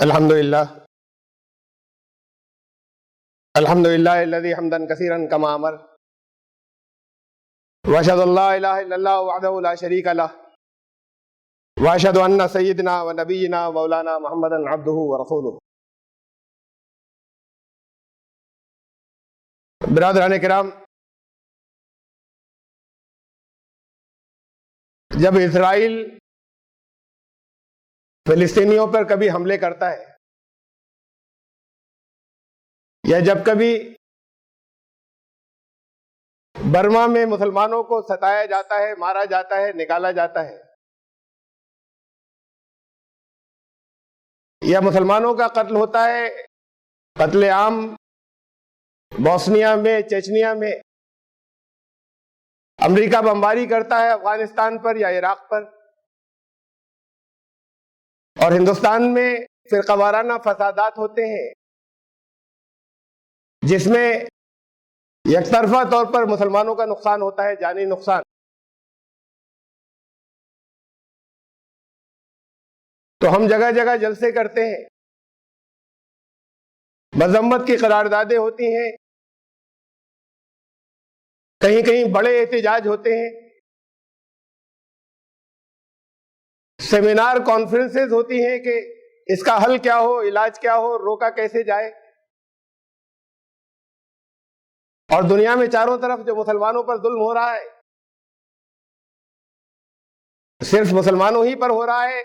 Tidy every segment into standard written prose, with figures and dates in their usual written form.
الحمدللہ الذی حمدا کثیرا کما امر واشهد ان لا الہ الا اللہ وحدہ لا شریک لہ واشهد ان سیدنا و نبینا مولانا محمدا عبدہ ورسولہ۔ برادران کرام، جب اسرائیل فلسطینیوں پر کبھی حملے کرتا ہے یا جب کبھی برما میں مسلمانوں کو ستایا جاتا ہے، مارا جاتا ہے، نکالا جاتا ہے، یا مسلمانوں کا قتل ہوتا ہے، قتل عام بوسنیا میں، چچنیا میں، امریکہ بمباری کرتا ہے افغانستان پر یا عراق پر، اور ہندوستان میں فرقہ وارانہ فسادات ہوتے ہیں جس میں یک طرفہ طور پر مسلمانوں کا نقصان ہوتا ہے، جانی نقصان، تو ہم جگہ جگہ جلسے کرتے ہیں، مذمت کی قراردادیں ہوتی ہیں، کہیں کہیں بڑے احتجاج ہوتے ہیں، سیمینار کانفرنسز ہوتی ہیں کہ اس کا حل کیا ہو، علاج کیا ہو، روکا کیسے جائے، اور دنیا میں چاروں طرف جو مسلمانوں پر ظلم ہو رہا ہے صرف مسلمانوں ہی پر ہو رہا ہے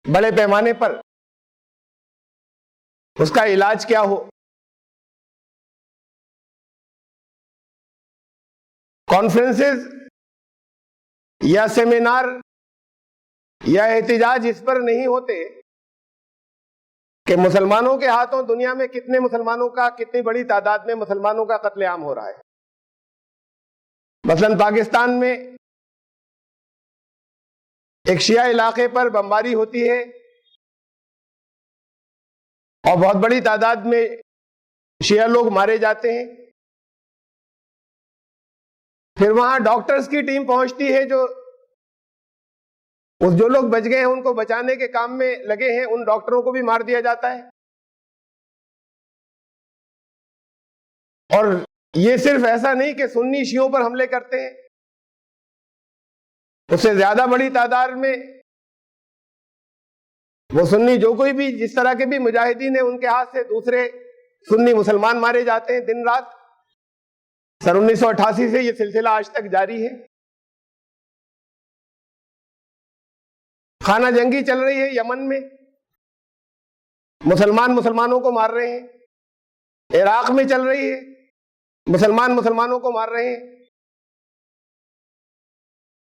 بڑے پیمانے پر، اس کا علاج کیا ہو۔ کانفرنسز یا سیمینار یا احتجاج اس پر نہیں ہوتے کہ مسلمانوں کے ہاتھوں دنیا میں کتنے مسلمانوں کا، کتنی بڑی تعداد میں مسلمانوں کا قتل عام ہو رہا ہے۔ مثلا پاکستان میں ایک شیعہ علاقے پر بمباری ہوتی ہے اور بہت بڑی تعداد میں شیعہ لوگ مارے جاتے ہیں، پھر وہاں ڈاکٹرز کی ٹیم پہنچتی ہے، جو لوگ بچ گئے ہیں ان کو بچانے کے کام میں لگے ہیں، ان ڈاکٹروں کو بھی مار دیا جاتا ہے۔ اور یہ صرف ایسا نہیں کہ سنی شیعوں پر حملے کرتے ہیں، اس سے زیادہ بڑی تعداد میں وہ سنی جو کوئی بھی جس طرح کے بھی مجاہدین ہیں ان کے ہاتھ سے دوسرے سنی مسلمان مارے جاتے ہیں دن رات۔ سن 1988 سے یہ سلسلہ آج تک جاری ہے۔ خانہ جنگی چل رہی ہے یمن میں، مسلمان مسلمانوں کو مار رہے ہیں، عراق میں چل رہی ہے، مسلمان مسلمانوں کو مار رہے ہیں،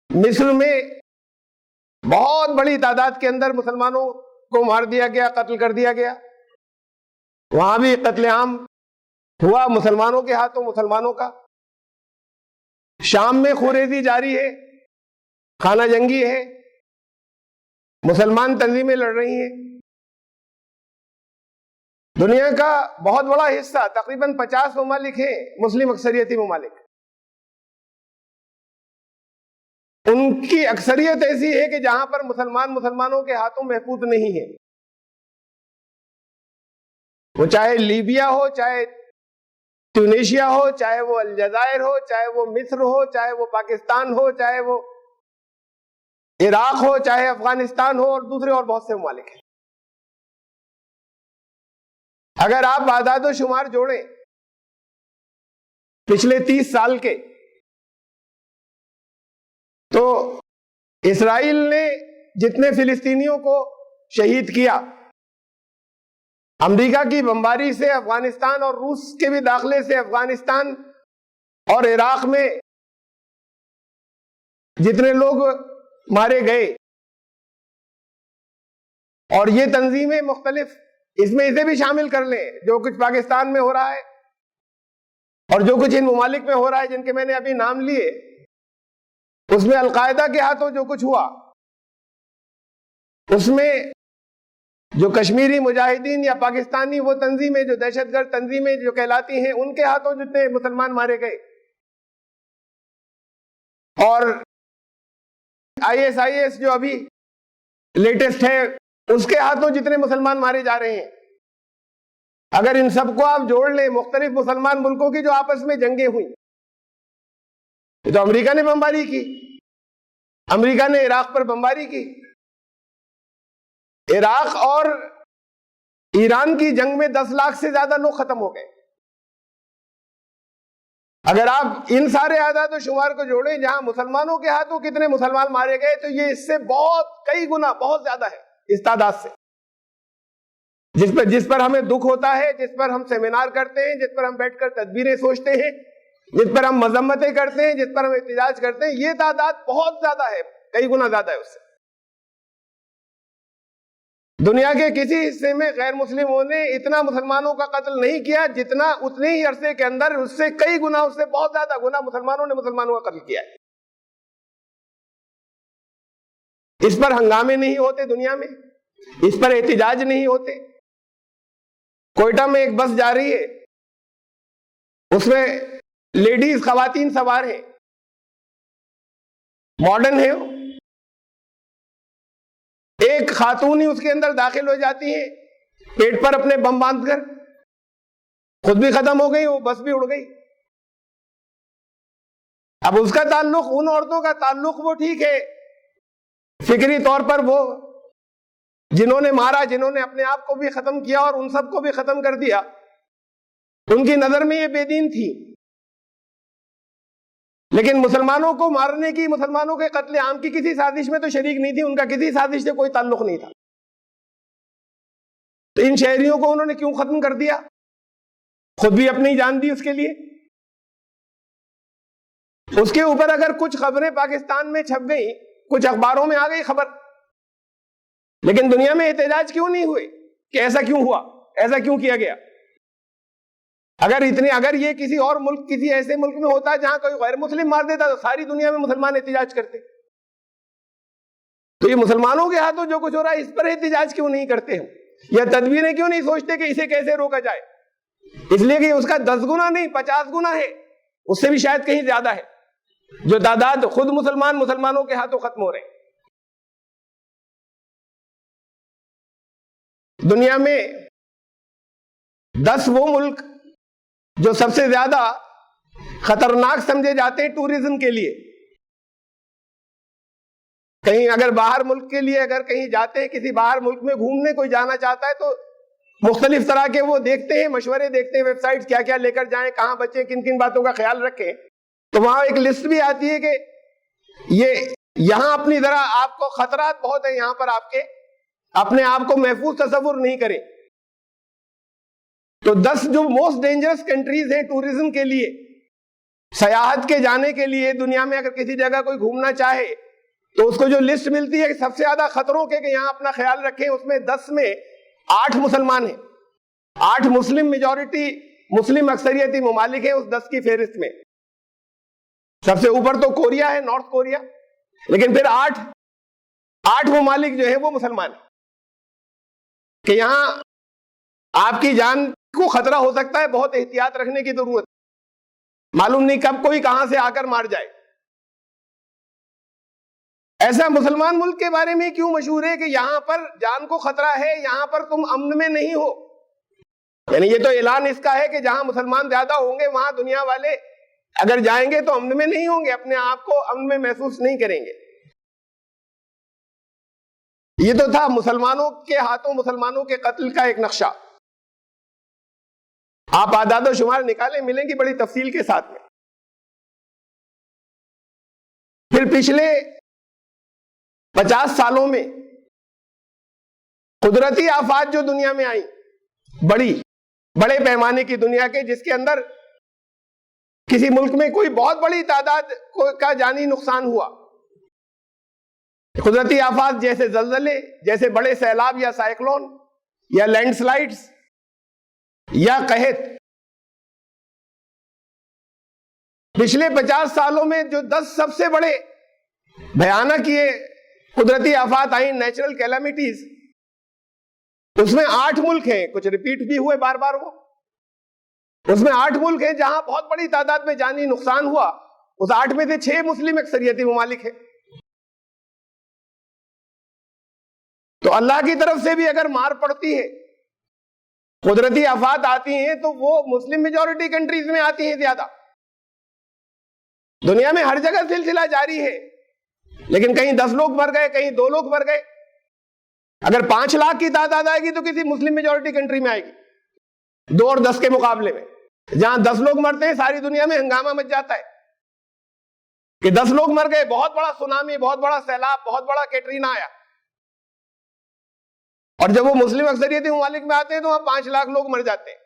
مصر میں بہت بڑی تعداد کے اندر مسلمانوں کو مار دیا گیا، قتل کر دیا گیا، وہاں بھی قتل عام ہوا مسلمانوں کے ہاتھوں، مسلمانوں کا۔ شام میں خوریزی جاری ہے، خانہ جنگی ہے، مسلمان تنظیمیں لڑ رہی ہیں۔ دنیا کا بہت بڑا حصہ، تقریباً 50 ممالک ہیں مسلم اکثریتی ممالک، ان کی اکثریت ایسی ہے کہ جہاں پر مسلمان مسلمانوں کے ہاتھوں محفوظ نہیں ہے، وہ چاہے لیبیا ہو، چاہے ٹیونیشیا ہو، چاہے وہ الجزائر ہو، چاہے وہ مصر ہو، چاہے وہ پاکستان ہو، چاہے وہ عراق ہو، چاہے افغانستان ہو، اور دوسرے اور بہت سے ممالک ہیں۔ اگر آپ اعداد و شمار جوڑیں پچھلے 30 سال کے، تو اسرائیل نے جتنے فلسطینیوں کو شہید کیا، امریکہ کی بمباری سے افغانستان اور روس کے بھی داخلے سے افغانستان اور عراق میں جتنے لوگ مارے گئے، اور یہ تنظیمیں مختلف، اس میں اسے بھی شامل کر لیں جو کچھ پاکستان میں ہو رہا ہے اور جو کچھ ان ممالک میں ہو رہا ہے جن کے میں نے ابھی نام لیے، اس میں القاعدہ کے ہاتھوں جو کچھ ہوا، اس میں جو کشمیری مجاہدین یا پاکستانی وہ تنظیمیں جو دہشت گرد تنظیمیں جو کہلاتی ہیں ان کے ہاتھوں جتنے مسلمان مارے گئے، اور ISIS جو ابھی لیٹسٹ ہے اس کے ہاتھوں جتنے مسلمان مارے جا رہے ہیں، اگر ان سب کو آپ جوڑ لیں، مختلف مسلمان ملکوں کی جو آپس میں جنگیں ہوئی، تو امریکہ نے بمباری کی، امریکہ نے عراق پر بمباری کی، عراق اور ایران کی جنگ میں 10 لاکھ سے زیادہ لوگ ختم ہو گئے۔ اگر آپ ان سارے اعداد و شمار کو جوڑیں جہاں مسلمانوں کے ہاتھوں کتنے مسلمان مارے گئے، تو یہ اس سے بہت کئی گنا بہت زیادہ ہے اس تعداد سے، جس پر ہمیں دکھ ہوتا ہے، جس پر ہم سیمینار کرتے ہیں، جس پر ہم بیٹھ کر تدبیریں سوچتے ہیں، جس پر ہم مذمتیں کرتے ہیں، جس پر ہم احتجاج کرتے ہیں، یہ تعداد بہت زیادہ ہے، کئی گنا زیادہ ہے اس سے۔ دنیا کے کسی حصے میں غیر مسلموں نے اتنا مسلمانوں کا قتل نہیں کیا جتنا اتنے ہی عرصے کے اندر اس سے کئی گنا، اس سے بہت زیادہ گنا مسلمانوں نے مسلمانوں کا قتل کیا ہے۔ اس پر ہنگامے نہیں ہوتے دنیا میں، اس پر احتجاج نہیں ہوتے۔ کوئٹہ میں ایک بس جا رہی ہے، اس میں لیڈیز خواتین سوار ہیں، ماڈرن ہے، ایک خاتون ہی اس کے اندر داخل ہو جاتی ہے، پیٹ پر اپنے بم باندھ کر، خود بھی ختم ہو گئی، وہ بس بھی اڑ گئی۔ اب اس کا تعلق، ان عورتوں کا تعلق، وہ ٹھیک ہے فکری طور پر، وہ جنہوں نے مارا، جنہوں نے اپنے آپ کو بھی ختم کیا اور ان سب کو بھی ختم کر دیا، ان کی نظر میں یہ بے دین تھی، لیکن مسلمانوں کو مارنے کی، مسلمانوں کے قتل عام کی کسی سازش میں تو شریک نہیں تھی، ان کا کسی سازش سے کوئی تعلق نہیں تھا۔ تو ان شہریوں کو انہوں نے کیوں ختم کر دیا؟ خود بھی اپنی جان دی اس کے لیے۔ اس کے اوپر اگر کچھ خبریں پاکستان میں چھپ گئی، کچھ اخباروں میں آ گئی خبر، لیکن دنیا میں احتجاج کیوں نہیں ہوئے کہ ایسا کیوں ہوا، ایسا کیوں کیا گیا؟ اگر یہ کسی اور ملک، کسی ایسے ملک میں ہوتا جہاں کوئی غیر مسلم مار دیتا تو ساری دنیا میں مسلمان احتجاج کرتے۔ تو یہ مسلمانوں کے ہاتھوں جو کچھ ہو رہا ہے، اس پر احتجاج کیوں نہیں کرتے ہم، یا تدبیریں کیوں نہیں سوچتے کہ اسے کیسے روکا جائے؟ اس لیے کہ اس کا 10 گنا نہیں 50 گنا ہے، اس سے بھی شاید کہیں زیادہ ہے، جو تعداد خود مسلمانوں کے ہاتھوں ختم ہو رہے ہیں۔ دنیا میں 10 وہ ملک جو سب سے زیادہ خطرناک سمجھے جاتے ہیں ٹورزم کے لیے، کہیں اگر باہر ملک کے لیے اگر کہیں جاتے ہیں، کسی باہر ملک میں گھومنے کوئی جانا چاہتا ہے تو مختلف طرح کے وہ دیکھتے ہیں، مشورے دیکھتے ہیں، ویب سائٹ کیا کیا لے کر جائیں، کہاں بچیں، کن کن باتوں کا خیال رکھیں، تو وہاں ایک لسٹ بھی آتی ہے کہ یہاں اپنی ذرا آپ کو خطرات بہت ہیں، یہاں پر آپ کے اپنے آپ کو محفوظ تصور نہیں کریں۔ تو 10 جو موسٹ ڈینجرس کنٹریز ہیں ٹورزم کے لیے، سیاحت کے جانے کے لیے، دنیا میں اگر کسی جگہ کوئی گھومنا چاہے تو اس کو جو لسٹ ملتی ہے سب سے زیادہ خطروں کے کہ یہاں اپنا خیال رکھیں، اس میں 10 میں 8 مسلمان ہیں، 8 مسلم میجورٹی، مسلم اکثریتی ممالک ہیں اس 10 کی فہرست میں۔ سب سے اوپر تو کوریا ہے، نارتھ کوریا، لیکن پھر 8 ممالک جو ہیں وہ مسلمان ہیں، کہ یہاں آپ کی جان کو خطرہ ہو سکتا ہے، بہت احتیاط رکھنے کی ضرورت، معلوم نہیں کب کوئی کہاں سے آ کر مار جائے۔ ایسا مسلمان ملک کے بارے میں کیوں مشہور ہے کہ یہاں پر جان کو خطرہ ہے، یہاں پر تم امن میں نہیں ہو، یعنی یہ تو اعلان اس کا ہے کہ جہاں مسلمان زیادہ ہوں گے وہاں دنیا والے اگر جائیں گے تو امن میں نہیں ہوں گے، اپنے آپ کو امن میں محسوس نہیں کریں گے۔ یہ تو تھا مسلمانوں کے ہاتھوں مسلمانوں کے قتل کا ایک نقشہ۔ آپ اعداد و شمار نکالیں، ملیں گی بڑی تفصیل کے ساتھ میں۔ پھر پچھلے 50 سالوں میں قدرتی آفات جو دنیا میں آئی، بڑے پیمانے کی دنیا کے، جس کے اندر کسی ملک میں کوئی بہت بڑی تعداد کا جانی نقصان ہوا، قدرتی آفات جیسے زلزلے، جیسے بڑے سیلاب یا سائیکلون یا لینڈ سلائڈز یا قحط۔ پچھلے 50 سالوں میں جو 10 سب سے بڑے بھیانک یہ قدرتی آفات آئیں، نیچرل کیلامٹیز، اس میں 8 ملک ہیں، کچھ ریپیٹ بھی ہوئے بار بار، اس میں 8 ملک ہیں جہاں بہت بڑی تعداد میں جانی نقصان ہوا۔ اس 8 میں سے 6 مسلم اکثریتی ممالک ہیں۔ تو اللہ کی طرف سے بھی اگر مار پڑتی ہے، قدرتی آفات آتی ہیں، تو وہ مسلم میجورٹی کنٹریز میں آتی ہیں زیادہ. دنیا میں ہر جگہ سلسلہ جاری ہے، لیکن کہیں 10 لوگ مر گئے، کہیں 2 لوگ مر گئے. اگر 5 لاکھ کی تعداد آئے گی تو کسی مسلم میجورٹی کنٹری میں آئے گی 2 اور 10 کے مقابلے میں. جہاں 10 لوگ مرتے ہیں ساری دنیا میں ہنگامہ مچ جاتا ہے کہ 10 لوگ مر گئے، بہت بڑا سونامی، بہت بڑا سیلاب، بہت بڑا کیٹرینا آیا. اور جب وہ مسلم اکثریتی ممالک میں آتے ہیں تو وہاں 5 لاکھ لوگ مر جاتے ہیں.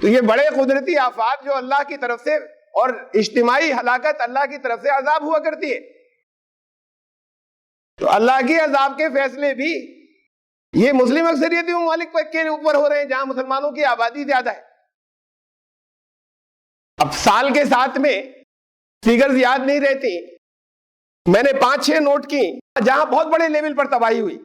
تو یہ بڑے قدرتی آفات جو اللہ کی طرف سے، اور اجتماعی ہلاکت اللہ کی طرف سے عذاب ہوا کرتی ہے. تو اللہ کی عذاب کے فیصلے بھی یہ مسلم اکثریتی ممالک کے اوپر ہو رہے ہیں جہاں مسلمانوں کی آبادی زیادہ ہے. اب سال کے ساتھ میں فیگرز یاد نہیں رہتی، میں نے 5-6 نوٹ کی جہاں بہت بڑے لیول پر تباہی ہوئی.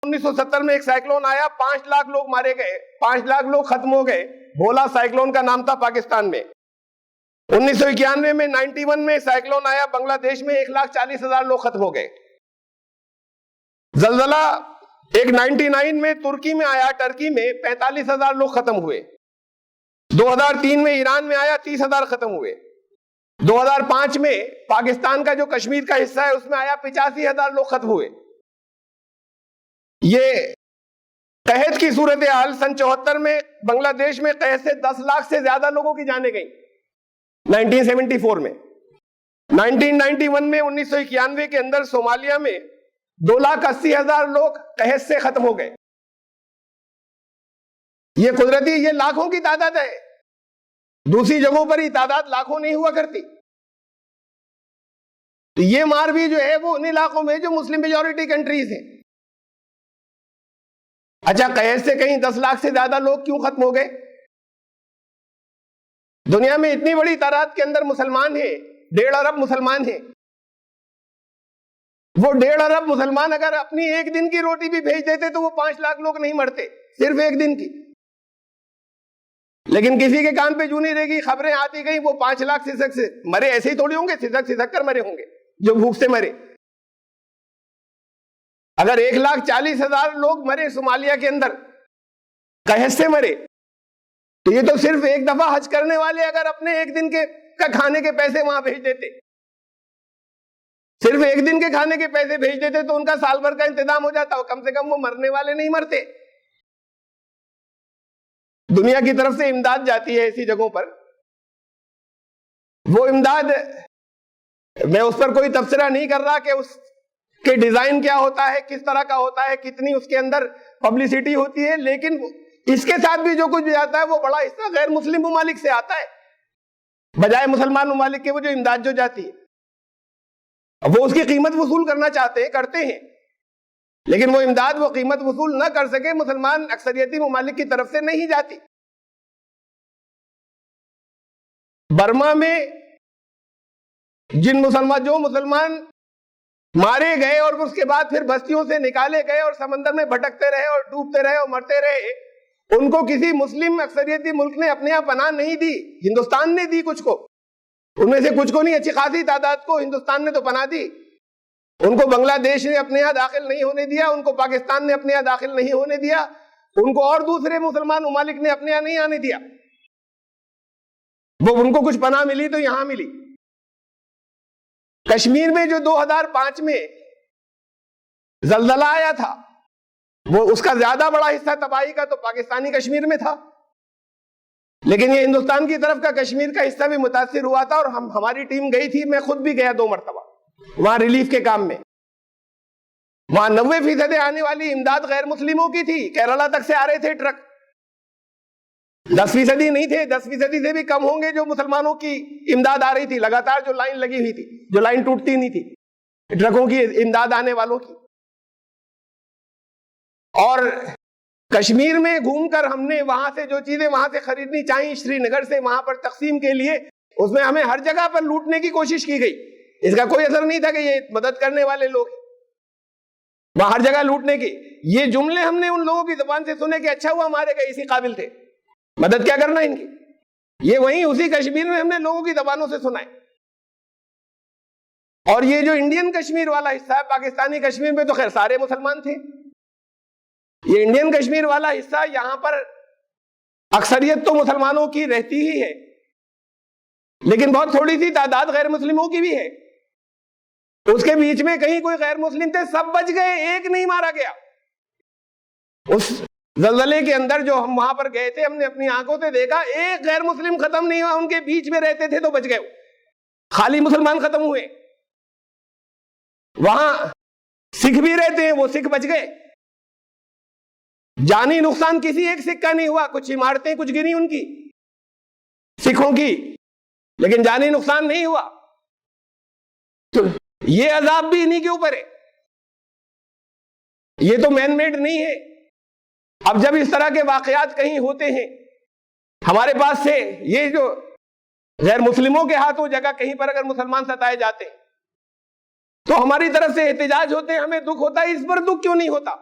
1970 میں ایک سائیکلون آیا، 5 لاکھ لوگ مارے گئے، 5 لاکھ لوگ ختم ہو گئے. بھولا سائیکلون کا نام تھا پاکستان میں. 1991 میں 91 میں سائیکلون آیا بنگلہ دیش میں، 1,40,000 لوگ ختم ہو گئے. زلزلہ ایک 99 میں ترکی میں آیا، ٹرکی میں 45,000 لوگ ختم ہوئے. 2003 میں ایران میں آیا، 30,000 ختم ہوئے. 2005 میں پاکستان کا جو کشمیر کا حصہ ہے اس میں آیا، 85,000 لوگ ختم ہوئے. یہ قحط کی صورتحال سن 74 میں بنگلہ دیش میں قحط سے 10 لاکھ سے زیادہ لوگوں کی جانیں گئیں 1974 میں. 1991 میں 1991 کے اندر صومالیہ میں 2,80,000 لوگ قحط سے ختم ہو گئے. یہ قدرتی، یہ لاکھوں کی تعداد ہے. دوسری جگہوں پر یہ تعداد لاکھوں نہیں ہوا کرتی. تو یہ مار بھی جو ہے وہ ان علاقوں میں جو مسلم میجورٹی کنٹریز ہیں. اچھا، قحط سے کہیں 10 لاکھ سے زیادہ لوگ کیوں ختم ہو گئے؟ دنیا میں اتنی بڑی تعداد کے اندر مسلمان ہیں، 1.5 ارب مسلمان ہیں. وہ 1.5 ارب مسلمان اگر اپنی ایک دن کی روٹی بھی بھیج دیتے تو وہ 5 لاکھ لوگ نہیں مرتے، صرف ایک دن کی. لیکن کسی کے کان پہ جو نہیں رہے گی، خبریں آتی گئی وہ 5 لاکھ سسک سے مرے. ایسے ہی تھوڑی ہوں گے، سسک کر مرے ہوں گے جو بھوک سے مرے. اگر 1,40,000 لوگ مرے صومالیہ کے اندر، قحط سے مرے، تو یہ تو صرف ایک دفعہ حج کرنے والے اگر اپنے ایک دن کے کھانے کے پیسے وہاں بھیج دیتے، صرف ایک دن کے کھانے کے پیسے بھیج دیتے تو ان کا سال بھر کا انتظام ہو جاتا. کم سے کم وہ مرنے والے نہیں مرتے. دنیا کی طرف سے امداد جاتی ہے ایسی جگہوں پر. وہ امداد میں اس پر کوئی تبصرہ نہیں کر رہا کہ اس کے ڈیزائن کیا ہوتا ہے، کس طرح کا ہوتا ہے، کتنی اس کے اندر پبلسٹی ہوتی ہے، لیکن اس کے ساتھ بھی جو کچھ بھی آتا ہے وہ بڑا حصہ غیر مسلم ممالک سے آتا ہے بجائے مسلمان ممالک کے. وہ جو امداد جو جاتی ہے وہ اس کی قیمت وصول کرنا چاہتے ہیں، کرتے ہیں، لیکن وہ امداد وہ قیمت وصول نہ کر سکے مسلمان اکثریتی ممالک کی طرف سے نہیں جاتی. برما میں جو مسلمان مارے گئے اور اس کے بعد پھر بستیوں سے نکالے گئے اور سمندر میں بھٹکتے رہے اور ڈوبتے رہے اور مرتے رہے، ان کو کسی مسلم اکثریتی ملک نے اپنے یہاں پناہ نہیں دی. ہندوستان نے دی کچھ کو، ان میں سے کچھ کو نہیں، اچھی خاصی تعداد کو ہندوستان نے تو پناہ دی. ان کو بنگلہ دیش نے اپنے یہاں داخل نہیں ہونے دیا، ان کو پاکستان نے اپنے یہاں داخل نہیں ہونے دیا، ان کو اور دوسرے مسلمان ممالک نے اپنے یہاں نہیں آنے دیا. وہ ان کو کچھ پناہ ملی تو یہاں ملی. کشمیر میں جو 2005 میں زلزلہ آیا تھا، وہ اس کا زیادہ بڑا حصہ تباہی کا تو پاکستانی کشمیر میں تھا، لیکن یہ ہندوستان کی طرف کا کشمیر کا حصہ بھی متاثر ہوا تھا. اور ہماری ٹیم گئی تھی، میں خود بھی گیا 2 مرتبہ وہاں ریلیف کے کام میں. وہاں 90% آنے والی امداد غیر مسلموں کی تھی. کیرالہ تک سے آ رہے تھے ٹرک. 10% نہیں تھے، 10% سے بھی کم ہوں گے جو مسلمانوں کی امداد آ رہی تھی. لگاتار جو لائن لگی ہوئی تھی، جو لائن ٹوٹتی نہیں تھی ٹرکوں کی امداد آنے والوں کی. اور کشمیر میں گھوم کر ہم نے وہاں سے جو چیزیں وہاں سے خریدنی چاہیے شری نگر سے وہاں پر تقسیم کے لیے، اس میں ہمیں ہر جگہ پر لوٹنے کی کوشش کی گئی. اس کا کوئی اثر نہیں تھا کہ یہ مدد کرنے والے لوگ وہاں ہر جگہ لوٹنے کی. یہ جملے ہم نے ان لوگوں کی زبان سے سنے کہ اچھا ہوا ہمارے گئے، اسی قابل تھے، مدد کیا کرنا ان کی. یہ وہیں اسی کشمیر میں ہم نے لوگوں کی زبانوں سے سنا ہے. اور یہ جو انڈین کشمیر والا حصہ ہے، پاکستانی کشمیر میں تو خیر سارے مسلمان تھے، یہ انڈین کشمیر والا حصہ، یہاں پر اکثریت تو مسلمانوں کی رہتی ہی ہے، لیکن بہت تھوڑی سی تعداد غیر مسلموں کی بھی ہے۔ اس کے بیچ میں کہیں کوئی غیر مسلم تھے، سب بچ گئے، ایک نہیں مارا گیا۔ اس زلزلے کے اندر جو ہم وہاں پر گئے تھے، ہم نے اپنی آنکھوں سے دیکھا، ایک غیر مسلم ختم نہیں ہوا، ان کے بیچ میں رہتے تھے تو بچ گئے، خالی مسلمان ختم ہوئے۔ وہاں سکھ بھی رہتے ہیں، وہ سکھ بچ گئے، جانی نقصان کسی ایک سکھ کا نہیں ہوا، کچھ عمارتیں کچھ گری ان کی سکھوں کی، لیکن جانی نقصان نہیں ہوا۔ تو یہ عذاب بھی انہی کے اوپر ہے، یہ تو مین میڈ نہیں ہے۔ اب جب اس طرح کے واقعات کہیں ہوتے ہیں ہمارے پاس سے، یہ جو غیر مسلموں کے ہاتھوں جگہ کہیں پر اگر مسلمان ستائے جاتے ہیں تو ہماری طرف سے احتجاج ہوتے ہیں، ہمیں دکھ ہوتا ہے، اس پر دکھ کیوں نہیں ہوتا؟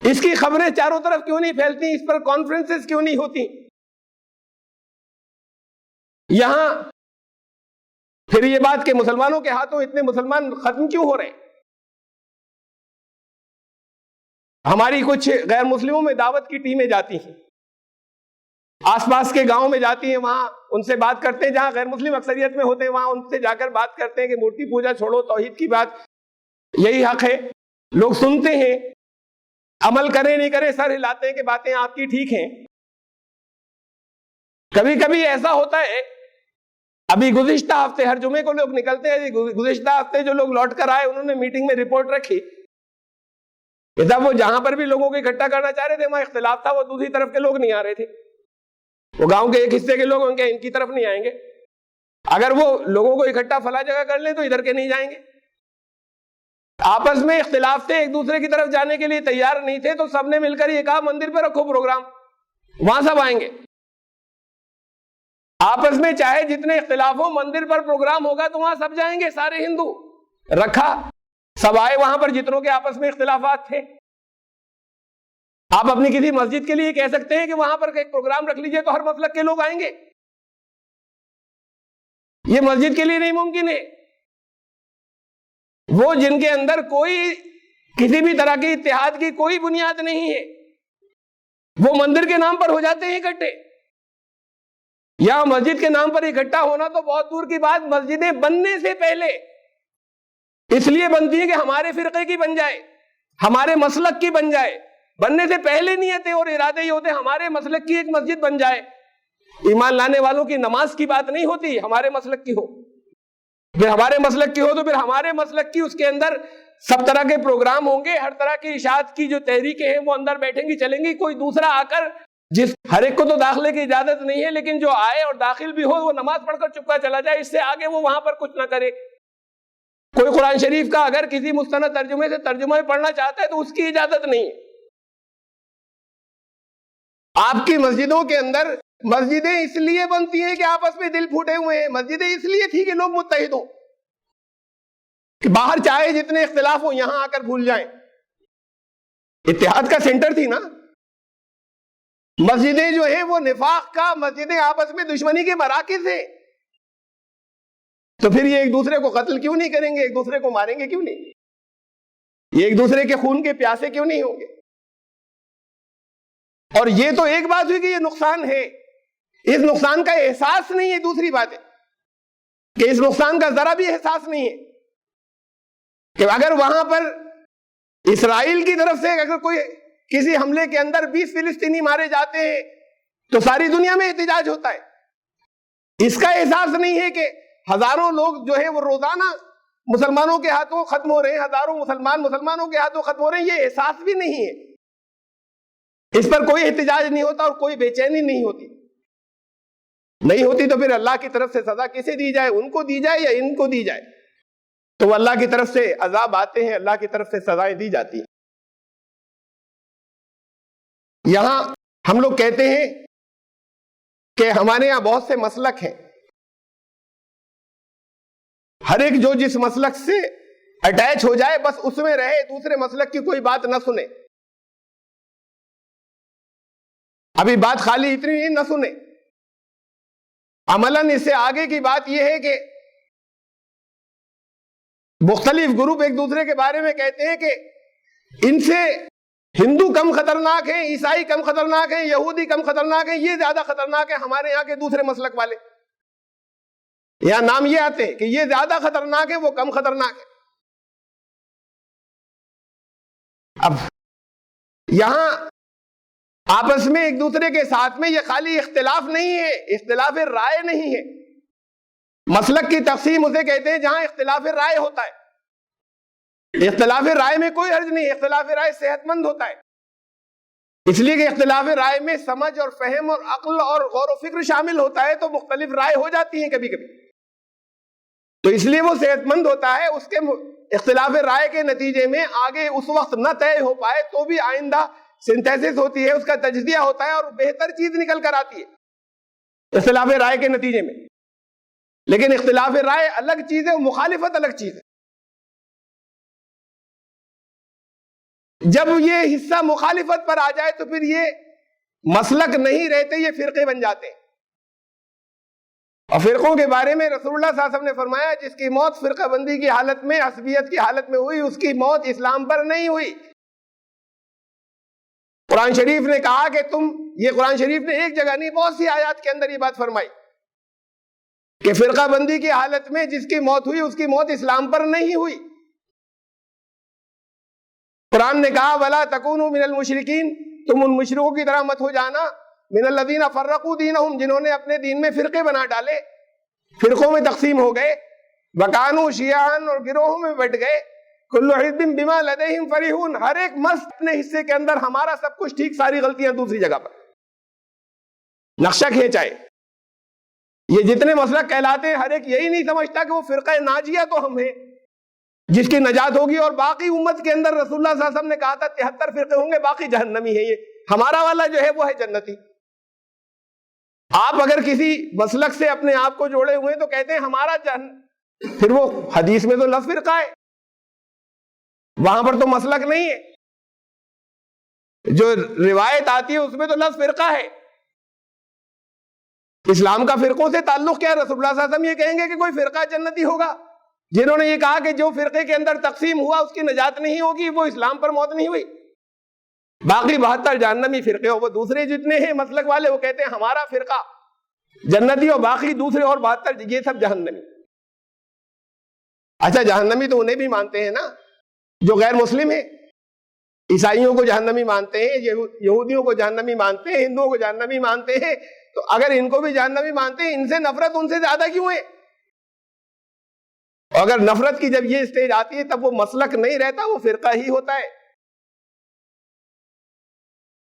اس کی خبریں چاروں طرف کیوں نہیں پھیلتی؟ اس پر کانفرنسز کیوں نہیں ہوتی؟ یہاں پھر یہ بات کہ مسلمانوں کے ہاتھوں اتنے مسلمان ختم کیوں ہو رہے ہیں؟ ہماری کچھ غیر مسلموں میں دعوت کی ٹیمیں جاتی ہیں، آس پاس کے گاؤں میں جاتی ہیں، وہاں ان سے بات کرتے ہیں، جہاں غیر مسلم اکثریت میں ہوتے ہیں وہاں ان سے جا کر بات کرتے ہیں کہ مورتی پوجا چھوڑو، توحید کی بات، یہی حق ہے۔ لوگ سنتے ہیں، عمل کریں نہیں کریں سر ہلاتے ہیں کہ باتیں آپ کی ٹھیک ہیں۔ کبھی کبھی ایسا ہوتا ہے، ابھی گزشتہ ہفتے ہر جمعے کو لوگ نکلتے ہیں، گزشتہ ہفتے جو لوگ لوٹ کر آئے انہوں نے میٹنگ میں رپورٹ رکھی کہ جب وہ جہاں پر بھی لوگوں کو اکٹھا کرنا چاہ رہے تھے وہاں اختلاف تھا، وہ دوسری طرف کے لوگ نہیں آ رہے تھے، وہ گاؤں کے ایک حصے کے لوگ ان کی طرف نہیں آئیں گے، اگر وہ لوگوں کو اکٹھا فلاں جگہ کر لیں تو ادھر کے نہیں جائیں گے۔ آپس میں اختلاف تھے، ایک دوسرے کی طرف جانے کے لیے تیار نہیں تھے، تو سب نے مل کر یہ کہا مندر پہ رکھو پروگرام، وہاں سب آئیں گے۔ آپس میں چاہے جتنے اختلاف ہو، مندر پر پروگرام ہوگا تو وہاں سب جائیں گے، سارے ہندو، رکھا، سب آئے وہاں پر جتنوں کے آپس میں اختلافات تھے۔ آپ اپنی کسی مسجد کے لیے کہہ سکتے ہیں کہ وہاں پر ایک پروگرام رکھ لیجئے تو ہر مسلک کے لوگ آئیں گے، یہ مسجد کے لیے نہیں ممکن ہے۔ وہ جن کے اندر کوئی کسی بھی طرح کی اتحاد کی کوئی بنیاد نہیں ہے، وہ مندر کے نام پر ہو جاتے ہیں اکٹھے۔ یہاں مسجد کے نام پر اکٹھا ہونا تو بہت دور کی بات، مسجدیں بننے سے پہلے اس لیے بنتی ہیں کہ ہمارے فرقے کی بن جائے، ہمارے مسلک کی بن جائے، بننے سے پہلے نیتیں اور ارادے یہ ہوتے ہیں ہمارے مسلک کی ایک مسجد بن جائے۔ ایمان لانے والوں کی نماز کی بات نہیں ہوتی، ہمارے مسلک کی ہو، پھر ہمارے مسلک کی ہو تو پھر ہمارے مسلک کی، اس کے اندر سب طرح کے پروگرام ہوں گے، ہر طرح کی اشاعت کی جو تحریکیں ہیں وہ اندر بیٹھیں گی چلیں گی۔ کوئی دوسرا آ کر، جس ہر ایک کو تو داخلے کی اجازت نہیں ہے، لیکن جو آئے اور داخل بھی ہو وہ نماز پڑھ کر چپکا چلا جائے، اس سے آگے وہ وہاں پر کچھ نہ کرے۔ کوئی قرآن شریف کا اگر کسی مستند ترجمے سے ترجمہ پڑھنا چاہتا ہے تو اس کی اجازت نہیں ہے۔ آپ کی مسجدوں کے اندر مسجدیں اس لیے بنتی ہیں کہ آپس میں دل پھوٹے ہوئے ہیں، مسجدیں اس لیے تھی کہ لوگ متحد ہوں، کہ باہر چاہے جتنے اختلاف ہوں یہاں آ کر بھول جائیں، اتحاد کا سینٹر تھی نا۔ مسجدیں جو ہیں وہ نفاق کا، مسجدیں آپس میں دشمنی کے مراکز ہیں، تو پھر یہ ایک دوسرے کو قتل کیوں نہیں کریں گے، ایک دوسرے کو ماریں گے کیوں نہیں، یہ ایک دوسرے کے خون کے پیاسے کیوں نہیں ہوں گے؟ اور یہ تو ایک بات ہوئی کہ یہ نقصان ہے، اس نقصان کا احساس نہیں ہے، دوسری بات ہے کہ اس نقصان کا ذرا بھی احساس نہیں ہے کہ اگر وہاں پر اسرائیل کی طرف سے اگر کوئی کسی حملے کے اندر 20 فلسطینی مارے جاتے ہیں تو ساری دنیا میں احتجاج ہوتا ہے۔ اس کا احساس نہیں ہے کہ ہزاروں لوگ جو ہیں وہ روزانہ مسلمانوں کے ہاتھوں ختم ہو رہے ہیں، ہزاروں مسلمانوں کے ہاتھوں ختم ہو رہے ہیں، یہ احساس بھی نہیں ہے، اس پر کوئی احتجاج نہیں ہوتا اور کوئی بے چینی نہیں ہوتی تو پھر اللہ کی طرف سے سزا کسے دی جائے، ان کو دی جائے یا ان کو دی جائے؟ تو اللہ کی طرف سے عذاب آتے ہیں، اللہ کی طرف سے سزائیں دی جاتی ہیں۔ یہاں ہم لوگ کہتے ہیں کہ ہمارے یہاں بہت سے مسلک ہیں، ہر ایک جو جس مسلک سے اٹیچ ہو جائے بس اس میں رہے، دوسرے مسلک کی کوئی بات نہ سنے۔ ابھی بات خالی اتنی ہی نہ سنے، عملاً اس سے آگے کی بات یہ ہے کہ مختلف گروپ ایک دوسرے کے بارے میں کہتے ہیں کہ ان سے ہندو کم خطرناک ہیں، عیسائی کم خطرناک ہیں، یہودی کم خطرناک ہیں، یہ زیادہ خطرناک ہے ہمارے یہاں کے دوسرے مسلک والے. یہاں نام یہ آتے ہیں کہ یہ زیادہ خطرناک ہے، وہ کم خطرناک ہے. اب یہاں آپس میں ایک دوسرے کے ساتھ میں یہ خالی اختلاف نہیں ہے، اختلاف رائے نہیں ہے. مسلک کی تقسیم اسے کہتے ہیں جہاں اختلاف رائے ہوتا ہے. اختلاف رائے میں کوئی حرج نہیں، اختلاف رائے صحت مند ہوتا ہے، اس لیے کہ اختلاف رائے میں سمجھ اور فہم اور عقل اور غور و فکر شامل ہوتا ہے، تو مختلف رائے ہو جاتی ہیں کبھی کبھی، تو اس لیے وہ صحت مند ہوتا ہے. اس کے اختلاف رائے کے نتیجے میں آگے اس وقت نہ طے ہو پائے تو بھی آئندہ سنتھیسس ہوتی ہے، اس کا تجزیہ ہوتا ہے اور بہتر چیز نکل کر آتی ہے اختلاف رائے کے نتیجے میں. لیکن اختلاف رائے الگ چیز ہے، مخالفت الگ چیز ہے. جب یہ حصہ مخالفت پر آ جائے تو پھر یہ مسلک نہیں رہتے، یہ فرقے بن جاتے ہیں. اور فرقوں کے بارے میں رسول اللہ صلی اللہ علیہ وسلم نے فرمایا جس کی موت فرقہ بندی کی حالت میں، عصبیت کی حالت میں ہوئی، اس کی موت اسلام پر نہیں ہوئی. قرآن شریف نے کہا کہ یہ قرآن شریف نے ایک جگہ نہیں بہت سی آیات کے اندر یہ بات فرمائی کہ فرقہ بندی کی حالت میں جس کی موت ہوئی اس کی موت اسلام پر نہیں ہوئی. قرآن نے کہا وَلَا تَكُونُوا مِنَ الْمُشْرِكِينَ، تم ان مشرکوں کی طرح مت ہو جانا، مِنَ الَّذِينَ فَرَّقُوا دِينَهُمْ، جنہوں نے اپنے دین میں فرقے بنا ڈالے، فرقوں میں تقسیم ہو گئے. وَكَانُوا شِيَعًا، اور گروہوں میں بٹ گئے. كُلُّ حِزْبٍ بِمَا لَدَيْهِمْ فَرِحُونَ، ہر ایک مست اپنے حصے کے اندر، ہمارا سب کچھ ٹھیک، ساری غلطیاں دوسری جگہ پر. نقشہ کھینچائے. یہ جتنے مسلک کہلاتے ہیں ہر ایک یہی نہیں سمجھتا کہ وہ فرقہ ناجیہ تو ہم ہیں جس کی نجات ہوگی، اور باقی امت کے اندر رسول اللہ صلی اللہ علیہ وسلم نے کہا تھا 73 فرقے ہوں گے، باقی جہنمی ہے. یہ ہمارا والا جو ہے وہ ہے جنتی. آپ اگر کسی مسلک سے اپنے آپ کو جوڑے ہوئے تو کہتے ہیں ہمارا پھر وہ حدیث میں تو لفظ فرقہ ہے، وہاں پر تو مسلک نہیں ہے. جو روایت آتی ہے اس میں تو لفظ فرقہ ہے. اسلام کا فرقوں سے تعلق کیا ہے؟ رسول اللہ صلی اللہ علیہ وسلم یہ کہیں گے کہ کوئی فرقہ جنتی ہوگا. جنہوں نے یہ کہا کہ جو فرقے کے اندر تقسیم ہوا اس کی نجات نہیں ہوگی، وہ اسلام پر موت نہیں ہوئی، باقی 72 جہنمی فرقے ہو. وہ دوسرے جتنے ہیں مسلک والے وہ کہتے ہیں ہمارا فرقہ جنتی اور باقی دوسرے اور 72 یہ سب جہنمی. اچھا جہنمی تو انہیں بھی مانتے ہیں نا جو غیر مسلم ہیں. عیسائیوں کو جہنمی مانتے ہیں، یہودیوں کو جہنمی مانتے ہیں، ہندوؤں کو جہنمی مانتے ہیں. تو اگر ان کو بھی جہنمی مانتے ہیں، ان سے نفرت ان سے زیادہ کیوں ہے؟ اور اگر نفرت کی جب یہ اسٹیج آتی ہے تب وہ مسلک نہیں رہتا، وہ فرقہ ہی ہوتا ہے.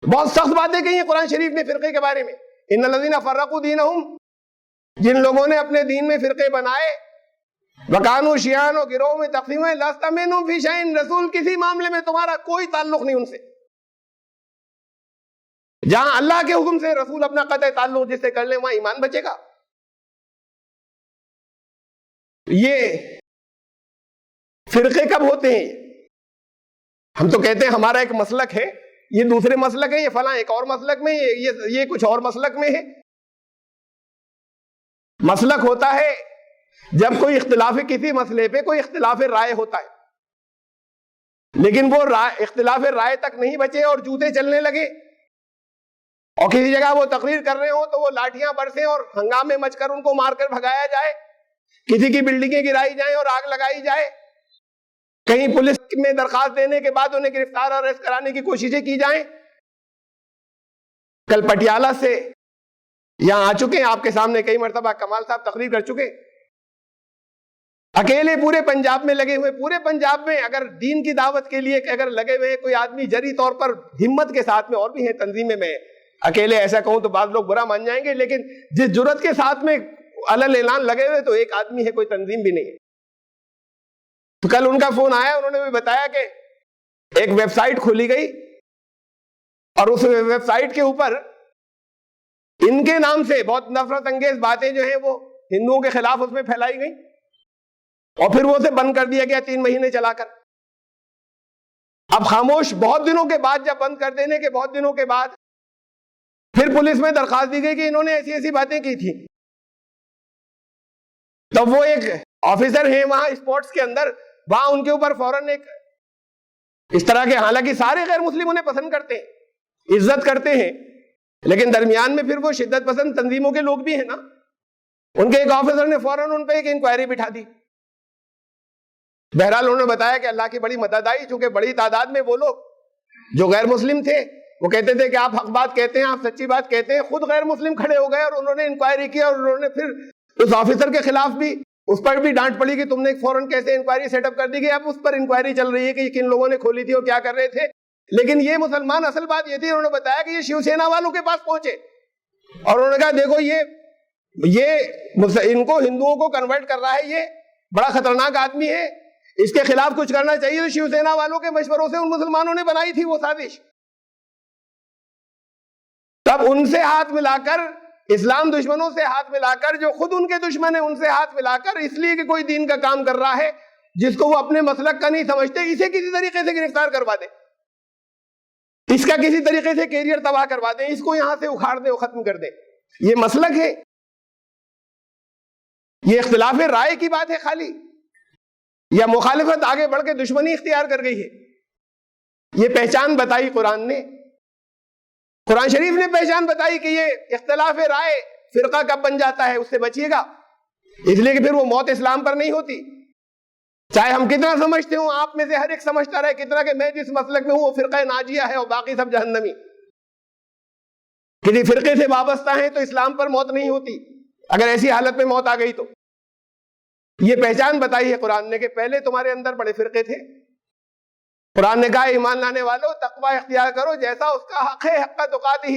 بہت سخت باتیں کہی ہیں قرآن شریف نے فرقے کے بارے میں. ان الذین فرقوا دینہم، جن لوگوں نے اپنے دین میں فرقے بنائے، وکانوا شیعاً، اور گروہ میں تقسیم ہوئے، لست منہم فی شیء، رسول کسی معاملے میں تمہارا کوئی تعلق نہیں ان سے. جہاں اللہ کے حکم سے رسول اپنا قطع تعلق جس سے کر لیں وہاں ایمان بچے گا. یہ فرقے کب ہوتے ہیں؟ ہم تو کہتے ہیں ہمارا ایک مسلک ہے، یہ دوسرے مسلک ہے، یہ فلاں ایک اور مسلک میں، یہ کچھ اور مسلک میں ہے. مسلک ہوتا ہے جب کوئی اختلاف کسی مسئلے پہ کوئی اختلاف رائے ہوتا ہے، لیکن وہ اختلاف رائے تک نہیں بچے اور جوتے چلنے لگے، اور کسی جگہ وہ تقریر کر رہے ہوں تو وہ لاٹھیاں برسیں اور ہنگامے مچ کر ان کو مار کر بھگایا جائے، کسی کی بلڈنگیں گرائی جائیں اور آگ لگائی جائے، کہیں پولیس میں درخواست دینے کے بعد انہیں گرفتار اور اریسٹ کرانے کی کوششیں کی جائیں. کل پٹیالہ سے یہاں آ چکے ہیں آپ کے سامنے کئی مرتبہ کمال صاحب تقریر کر چکے، اکیلے پورے پنجاب میں لگے ہوئے. پورے پنجاب میں اگر دین کی دعوت کے لیے اگر لگے ہوئے کوئی آدمی جری طور پر ہمت کے ساتھ میں، اور بھی ہیں تنظیمیں، میں اکیلے ایسا کہوں تو بعض لوگ برا مان جائیں گے، لیکن جس جرت کے ساتھ میں علل اعلان لگے ہوئے تو ایک آدمی ہے، کوئی تنظیم بھی نہیں ہے. تو کل ان کا فون آیا، انہوں نے بھی بتایا کہ ایک ویب سائٹ کھولی گئی اور اس ویب سائٹ کے اوپر ان کے نام سے بہت نفرت انگیز باتیں جو ہیں وہ ہندوؤں کے خلاف اس میں پھیلائی گئی، اور پھر وہ اسے بند کر دیا گیا 3 مہینے چلا کر. اب خاموش بہت دنوں کے بعد، جب بند کر دینے کے بہت دنوں کے بعد پھر پولیس میں درخواست دی گئی کہ انہوں نے ایسی ایسی باتیں کی تھی. تب وہ ایک آفیسر ہیں وہاں اسپورٹس کے اندر، وہاں ان کے اوپر فوراً ایک اس طرح کے، حالانکہ سارے غیر مسلم انہیں پسند کرتے ہیں، عزت کرتے ہیں، لیکن درمیان میں پھر وہ شدت پسند تنظیموں کے لوگ بھی ہیں نا. ان کے ایک آفیسر نے فوراً ان پہ ایک انکوائری بٹھا دی. بہرحال انہوں نے بتایا کہ اللہ کی بڑی مدد آئی، چونکہ بڑی تعداد میں وہ لوگ جو غیر مسلم تھے وہ کہتے تھے کہ آپ حق بات کہتے ہیں، آپ سچی بات کہتے ہیں. خود غیر مسلم کھڑے ہو گئے اور انہوں نے انکوائری کی، اور انہوں نے پھر اس آفیسر کے خلاف بھی، اس پر بھی ڈانٹ پڑی کہ تم نے فوراً کیسے انکوائری سیٹ اپ کر دی گئی. اب اس پر انکوائری چل رہی ہے کہ کن لوگوں نے کھولی تھی اور کیا کر رہے تھے. لیکن یہ مسلمان، اصل بات یہ تھی، انہوں نے بتایا کہ یہ شیو سینا والوں کے پاس پہنچے اور انہوں نے کہا دیکھو یہ ان کو ہندوؤں کو کنورٹ کر رہا ہے، یہ بڑا خطرناک آدمی ہے، اس کے خلاف کچھ کرنا چاہیے. تو شیو سینا والوں کے مشوروں سے ان مسلمانوں نے بنائی تھی وہ سازش. تب ان سے ہاتھ ملا کر، اسلام دشمنوں سے ہاتھ ملا کر، جو خود ان کے دشمن ہیں ان سے ہاتھ ملا کر، اس لیے کہ کوئی دین کا کام کر رہا ہے جس کو وہ اپنے مسلک کا نہیں سمجھتے، اسے کسی طریقے سے گرفتار کروا دیں، اس کا کسی طریقے سے کیریئر تباہ کروا دیں، اس کو یہاں سے اکھاڑ دیں، ختم کر دیں. یہ مسلک ہے، یہ اختلاف رائے کی بات ہے خالی، یا مخالفت آگے بڑھ کے دشمنی اختیار کر گئی ہے. یہ پہچان بتائی قرآن نے، قرآن شریف نے پہچان بتائی کہ یہ اختلاف رائے فرقہ کب بن جاتا ہے، اس سے بچیے گا، اس لیے کہ پھر وہ موت اسلام پر نہیں ہوتی. چاہے ہم کتنا سمجھتے ہوں، آپ میں سے ہر ایک سمجھتا رہے کتنا کہ میں جس مسلک میں ہوں وہ فرقہ ناجیہ ہے اور باقی سب جہنمی، کسی فرقے سے وابستہ ہیں تو اسلام پر موت نہیں ہوتی. اگر ایسی حالت میں موت آ گئی تو یہ پہچان بتائی ہے قرآن نے کہ پہلے تمہارے اندر بڑے فرقے تھے. قرآن نے کہا ایمان لانے والو تقوی اختیار کرو جیسا اس کا حق ہے، حق تقاتہ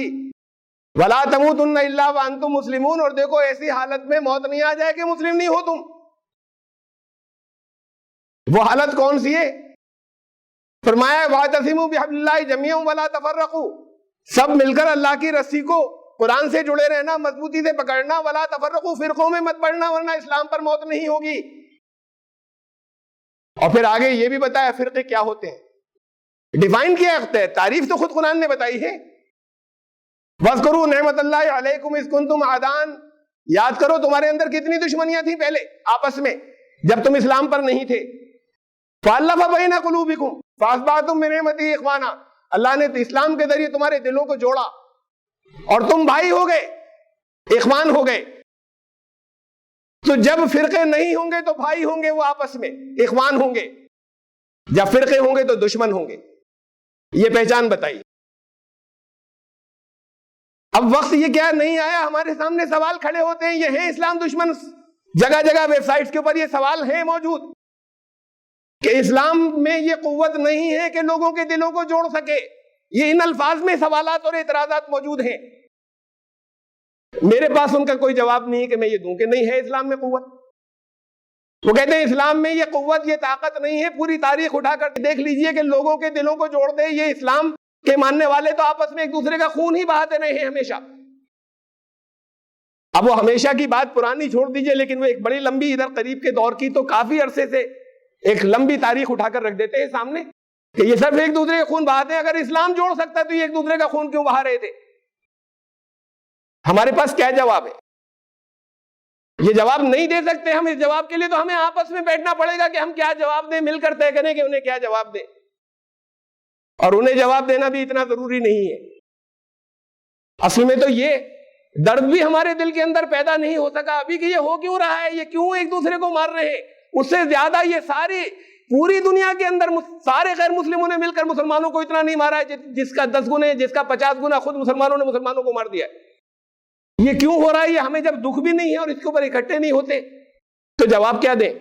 ولا تموتن الا وانتم مسلمون. اور دیکھو ایسی حالت میں موت نہیں آ جائے کہ مسلم نہیں ہو تم. وہ حالت کون سی ہے؟ فرمایا واعتصموا بحبل اللہ جميعا ولا تفرقوا، سب مل کر اللہ کی رسی کو، قرآن سے جڑے رہنا، مضبوطی سے پکڑنا. ولا تفرقوا، فرقوں میں مت پڑنا ورنہ اسلام پر موت نہیں ہوگی. اور پھر آگے یہ بھی بتایا فرقے کیا ہوتے ہیں، ڈیفائن کیا ہے، تعریف تو خود قرآن نے بتائی ہے. وَاذْكُرُوا نِعْمَتَ اللَّهِ عَلَيْكُمْ إِذْ كُنْتُمْ أَعْدَاءً، یاد کرو تمہارے اندر کتنی دشمنیاں تھیں پہلے آپس میں جب تم اسلام پر نہیں تھے. فَأَلَّفَ بَيْنَ قُلُوبِكُمْ فَأَصْبَحْتُمْ بِنِعْمَتِهِ إِخْوَانًا، اللہ نے اسلام کے ذریعے تمہارے دلوں کو جوڑا اور تم بھائی ہو گئے، اخوان ہو گئے. تو جب فرقے نہیں ہوں گے تو بھائی ہوں گے، وہ آپس میں اخوان ہوں گے. جب فرقے ہوں گے تو دشمن ہوں گے. یہ پہچان بتائی. اب وقت یہ کیا نہیں آیا، ہمارے سامنے سوال کھڑے ہوتے ہیں، یہ ہیں اسلام دشمن، جگہ جگہ ویب سائٹس کے اوپر یہ سوال ہیں موجود کہ اسلام میں یہ قوت نہیں ہے کہ لوگوں کے دلوں کو جوڑ سکے. یہ ان الفاظ میں سوالات اور اعتراضات موجود ہیں. میرے پاس ان کا کوئی جواب نہیں کہ میں یہ دوں کہ نہیں ہے اسلام میں قوت. وہ کہتے ہیں اسلام میں یہ قوت، یہ طاقت نہیں ہے. پوری تاریخ اٹھا کر دیکھ لیجئے کہ لوگوں کے دلوں کو جوڑ دے. یہ اسلام کے ماننے والے تو آپس میں ایک دوسرے کا خون ہی بہاتے رہے ہیں ہمیشہ. اب وہ ہمیشہ کی بات پرانی چھوڑ دیجئے، لیکن وہ ایک بڑی لمبی ادھر قریب کے دور کی تو کافی عرصے سے ایک لمبی تاریخ اٹھا کر رکھ دیتے ہیں سامنے کہ یہ صرف ایک دوسرے کے خون بہاتے ہیں. اگر اسلام جوڑ سکتا ہے تو یہ ایک دوسرے کا خون کیوں بہا رہے تھے؟ ہمارے پاس کیا جواب ہے؟ یہ جواب نہیں دے سکتے ہم. اس جواب کے لیے تو ہمیں آپس میں بیٹھنا پڑے گا کہ ہم کیا جواب دیں، مل کر طے کریں کہ انہیں کیا جواب دیں. اور انہیں جواب دینا بھی اتنا ضروری نہیں ہے. اصل میں تو یہ درد بھی ہمارے دل کے اندر پیدا نہیں ہو سکا ابھی کہ یہ ہو کیوں رہا ہے، یہ کیوں ایک دوسرے کو مار رہے ہیں. اس سے زیادہ یہ ساری پوری دنیا کے اندر سارے غیر مسلموں نے مل کر مسلمانوں کو اتنا نہیں مارا ہے جس کا 10 گنے، جس کا 50 گنا خود مسلمانوں نے مسلمانوں کو مار دیا ہے. یہ کیوں ہو رہا ہے؟ یہ ہمیں جب دکھ بھی نہیں ہے اور اس کے اوپر اکٹھے نہیں ہوتے تو جواب کیا دیں؟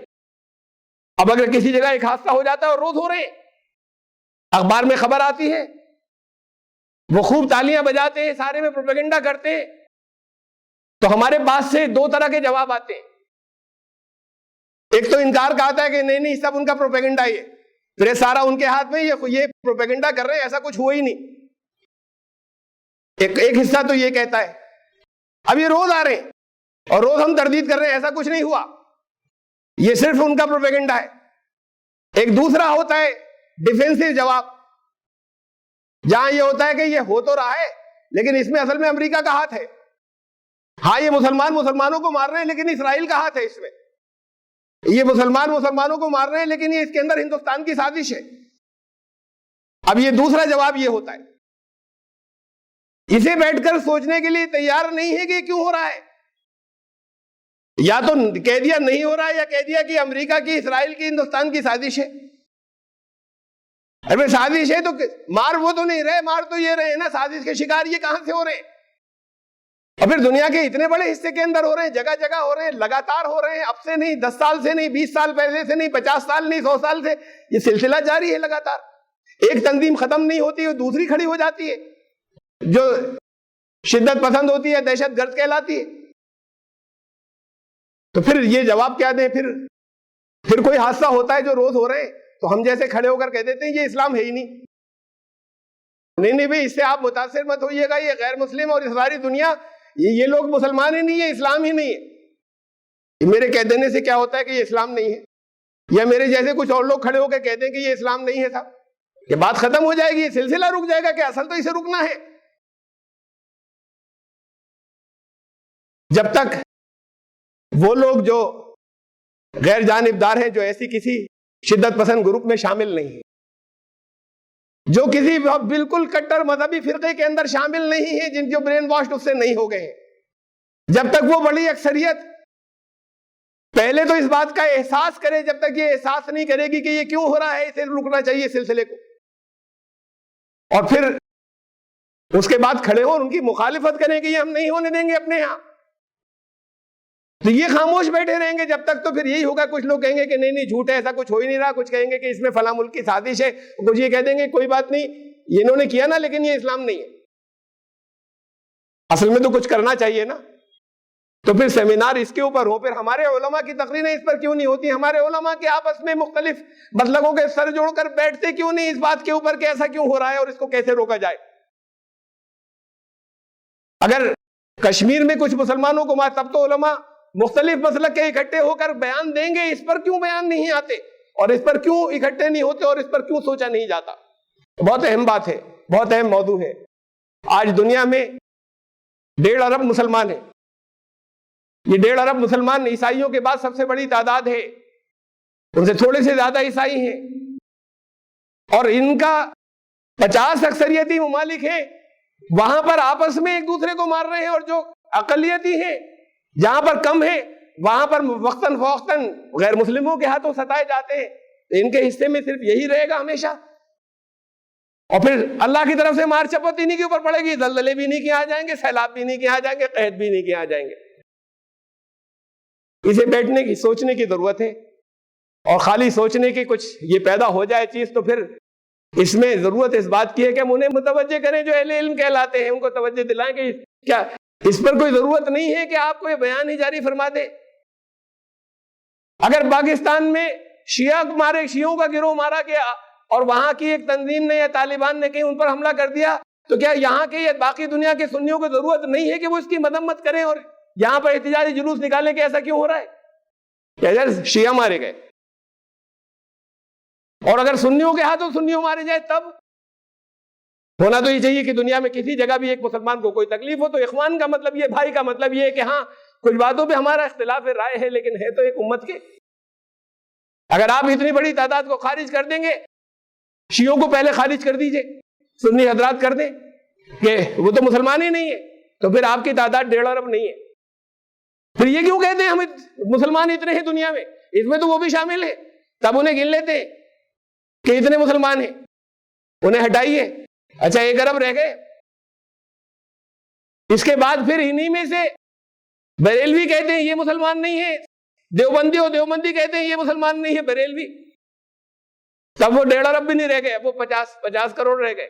اب اگر کسی جگہ ایک حادثہ ہو جاتا ہے اور روز ہو رہے ہیں، اخبار میں خبر آتی ہے، وہ خوب تالیاں بجاتے ہیں، سارے میں پروپیگنڈا کرتے ہیں، تو ہمارے پاس سے 2 طرح کے جواب آتے ہیں. ایک تو انکار کا آتا ہے کہ نہیں نہیں سب ان کا پروپیگنڈا ہی ہے، پھر یہ سارا ان کے ہاتھ میں، یہ پروپیگنڈا کر رہے ہیں، ایسا کچھ ہوا ہی نہیں. ایک حصہ تو یہ کہتا ہے اب یہ روز آ رہے ہیں اور روز ہم تردید کر رہے ہیں، ایسا کچھ نہیں ہوا، یہ صرف ان کا پروپیگنڈا ہے. ایک دوسرا ہوتا ہے ڈیفینسو جواب، جہاں یہ ہوتا ہے کہ یہ ہو تو رہا ہے لیکن اس میں اصل میں امریکہ کا ہاتھ ہے. ہاں یہ مسلمانوں کو مار رہے ہیں لیکن اسرائیل کا ہاتھ ہے اس میں. یہ مسلمانوں کو مار رہے ہیں، لیکن یہ اس کے اندر ہندوستان کی سازش ہے۔ اب یہ دوسرا جواب یہ ہوتا ہے، اسے بیٹھ کر سوچنے کے لیے تیار نہیں ہے کہ یہ کیوں ہو رہا ہے۔ یا تو کہہ دیا نہیں ہو رہا ہے، یا کہہ دیا کہ امریکہ کی، اسرائیل کی، ہندوستان کی سازش ہے۔ ارے سازش ہے تو مار وہ تو نہیں رہے، مار تو یہ رہے نا، سازش کے شکار یہ کہاں سے ہو رہے ہیں؟ اور پھر دنیا کے اتنے بڑے حصے کے اندر ہو رہے ہیں، جگہ جگہ ہو رہے ہیں، لگاتار ہو رہے ہیں، اب سے نہیں، 10 سال سے نہیں، 20 سال پہلے سے نہیں، 50 سال نہیں، 100 سال سے، یہ سلسلہ جاری ہے لگاتار۔ ایک تنظیم ختم نہیں ہوتی ہے، دوسری کھڑی ہو جاتی ہے، جو شدت پسند ہوتی ہے، دہشت گرد کہلاتی ہے۔ تو پھر یہ جواب کیا دیں؟ پھر کوئی حادثہ ہوتا ہے جو روز ہو رہے ہیں تو ہم جیسے کھڑے ہو کر کہہ دیتے ہیں یہ اسلام ہے ہی نہیں۔ نہیں بھئی، اس سے آپ متاثر مت ہوئیے گا، یہ غیر مسلم اور اس ساری دنیا، یہ لوگ مسلمان ہی نہیں ہے، اسلام ہی نہیں ہے۔ میرے کہہ دینے سے کیا ہوتا ہے کہ یہ اسلام نہیں ہے، یا میرے جیسے کچھ اور لوگ کھڑے ہو کے کہہ دیں کہ یہ اسلام نہیں ہے صاحب، یہ بات ختم ہو جائے گی، یہ سلسلہ رک جائے گا کہ اصل تو اسے رکنا ہے۔ جب تک وہ لوگ جو غیر جانبدار ہیں، جو ایسی کسی شدت پسند گروپ میں شامل نہیں ہیں، جو کسی بالکل کٹر مذہبی فرقے کے اندر شامل نہیں ہیں، جن جو برین واشڈ اس سے نہیں ہو گئے ہیں، جب تک وہ بڑی اکثریت پہلے تو اس بات کا احساس کرے، جب تک یہ احساس نہیں کرے گی کہ یہ کیوں ہو رہا ہے، اسے رکنا چاہیے سلسلے کو، اور پھر اس کے بعد کھڑے ہو اور ان کی مخالفت کریں کہ یہ ہم نہیں ہونے دیں گے اپنے ہاں، تو یہ خاموش بیٹھے رہیں گے جب تک، تو پھر یہی ہوگا، کچھ لوگ کہیں گے کہ نہیں جھوٹ ہے، ایسا کچھ ہو ہی نہیں رہا، کچھ کہیں گے کہ اس میں فلاں ملک کی سازش ہے، کچھ یہ کہہ دیں گے کوئی بات نہیں، یہ انہوں نے کیا نا، لیکن یہ اسلام نہیں ہے، اصل میں تو کچھ کرنا چاہیے نا۔ تو پھر سیمینار اس کے اوپر ہو، پھر ہمارے علماء کی تقریریں اس پر کیوں نہیں ہوتی؟ ہمارے علماء کے آپس میں مختلف مسلکوں کے سر جوڑ کر بیٹھتے کیوں نہیں اس بات کے اوپر کہ ایسا کیوں ہو رہا ہے اور اس کو کیسے روکا جائے؟ اگر کشمیر میں کچھ مسلمانوں کو تب تو علماء مختلف مسلک کے اکٹھے ہو کر بیان دیں گے، اس پر کیوں بیان نہیں آتے، اور اس پر کیوں اکٹھے نہیں ہوتے، اور اس پر کیوں سوچا نہیں جاتا؟ بہت اہم بات ہے، بہت اہم موضوع ہے۔ آج دنیا میں 1.5 ارب مسلمان ہیں، یہ 1.5 ارب مسلمان عیسائیوں کے بعد سب سے بڑی تعداد ہے، ان سے تھوڑے سے زیادہ عیسائی ہیں، اور ان کا 50 اکثریتی ممالک ہیں، وہاں پر آپس میں ایک دوسرے کو مار رہے ہیں، اور جو اقلیتی ہیں جہاں پر کم ہیں وہاں پر وقتاً فوقتاً غیر مسلموں کے ہاتھوں ستائے جاتے ہیں، تو ان کے حصے میں صرف یہی رہے گا ہمیشہ، اور پھر اللہ کی طرف سے مار چپت انہی کے اوپر پڑے گی، زلزلے بھی نہیں کے آ جائیں گے، سیلاب بھی نہیں کے آ جائیں گے، قحط بھی نہیں کے آ جائیں گے۔ اسے بیٹھنے کی، سوچنے کی ضرورت ہے، اور خالی سوچنے کی کچھ یہ پیدا ہو جائے چیز تو پھر اس میں ضرورت اس بات کی ہے کہ ہم انہیں متوجہ کریں جو اہل علم کہلاتے ہیں، ان کو توجہ دلائیں کہ کیا اس پر کوئی ضرورت نہیں ہے کہ آپ کو یہ بیان ہی جاری فرما دے۔ اگر پاکستان میں شیعوں کا گروہ مارا گیا اور وہاں کی ایک تنظیم نے یا طالبان نے کہیں ان پر حملہ کر دیا، تو کیا یہاں کے یا باقی دنیا کے سنیوں کو ضرورت نہیں ہے کہ وہ اس کی مذمت کریں اور یہاں پر احتجاجی جلوس نکالیں کہ ایسا کیوں ہو رہا ہے؟ کہ اگر شیعہ مارے گئے، اور اگر سنیوں کے ہاتھوں سنیوں مارے جائے، تب ہونا تو یہ چاہیے کہ دنیا میں کسی جگہ بھی ایک مسلمان کو کوئی تکلیف ہو تو اخوان کا مطلب یہ، بھائی کا مطلب یہ ہے کہ ہاں کچھ باتوں پہ ہمارا اختلاف رائے ہے، لیکن ہے تو ایک امت کے۔ اگر آپ اتنی بڑی تعداد کو خارج کر دیں گے، شیعوں کو پہلے خارج کر دیجئے، سنی حضرات کر دیں کہ وہ تو مسلمان ہی نہیں ہے، تو پھر آپ کی تعداد 1.5 ارب نہیں ہے۔ پھر یہ کیوں کہتے ہیں ہم مسلمان اتنے ہیں دنیا میں، اس میں تو وہ بھی شامل ہیں، تب انہیں گن لیتے ہیں کہ اتنے مسلمان ہیں، انہیں ہٹائیے، اچھا 1 ارب رہ گئے۔ اس کے بعد پھر انہی میں سے بریلوی کہتے ہیں یہ مسلمان نہیں ہے، دیوبندی کہتے ہیں یہ مسلمان نہیں ہے، بریلوی، تب وہ 1.5 ارب بھی نہیں رہ گئے، وہ 50 کروڑ رہ گئے۔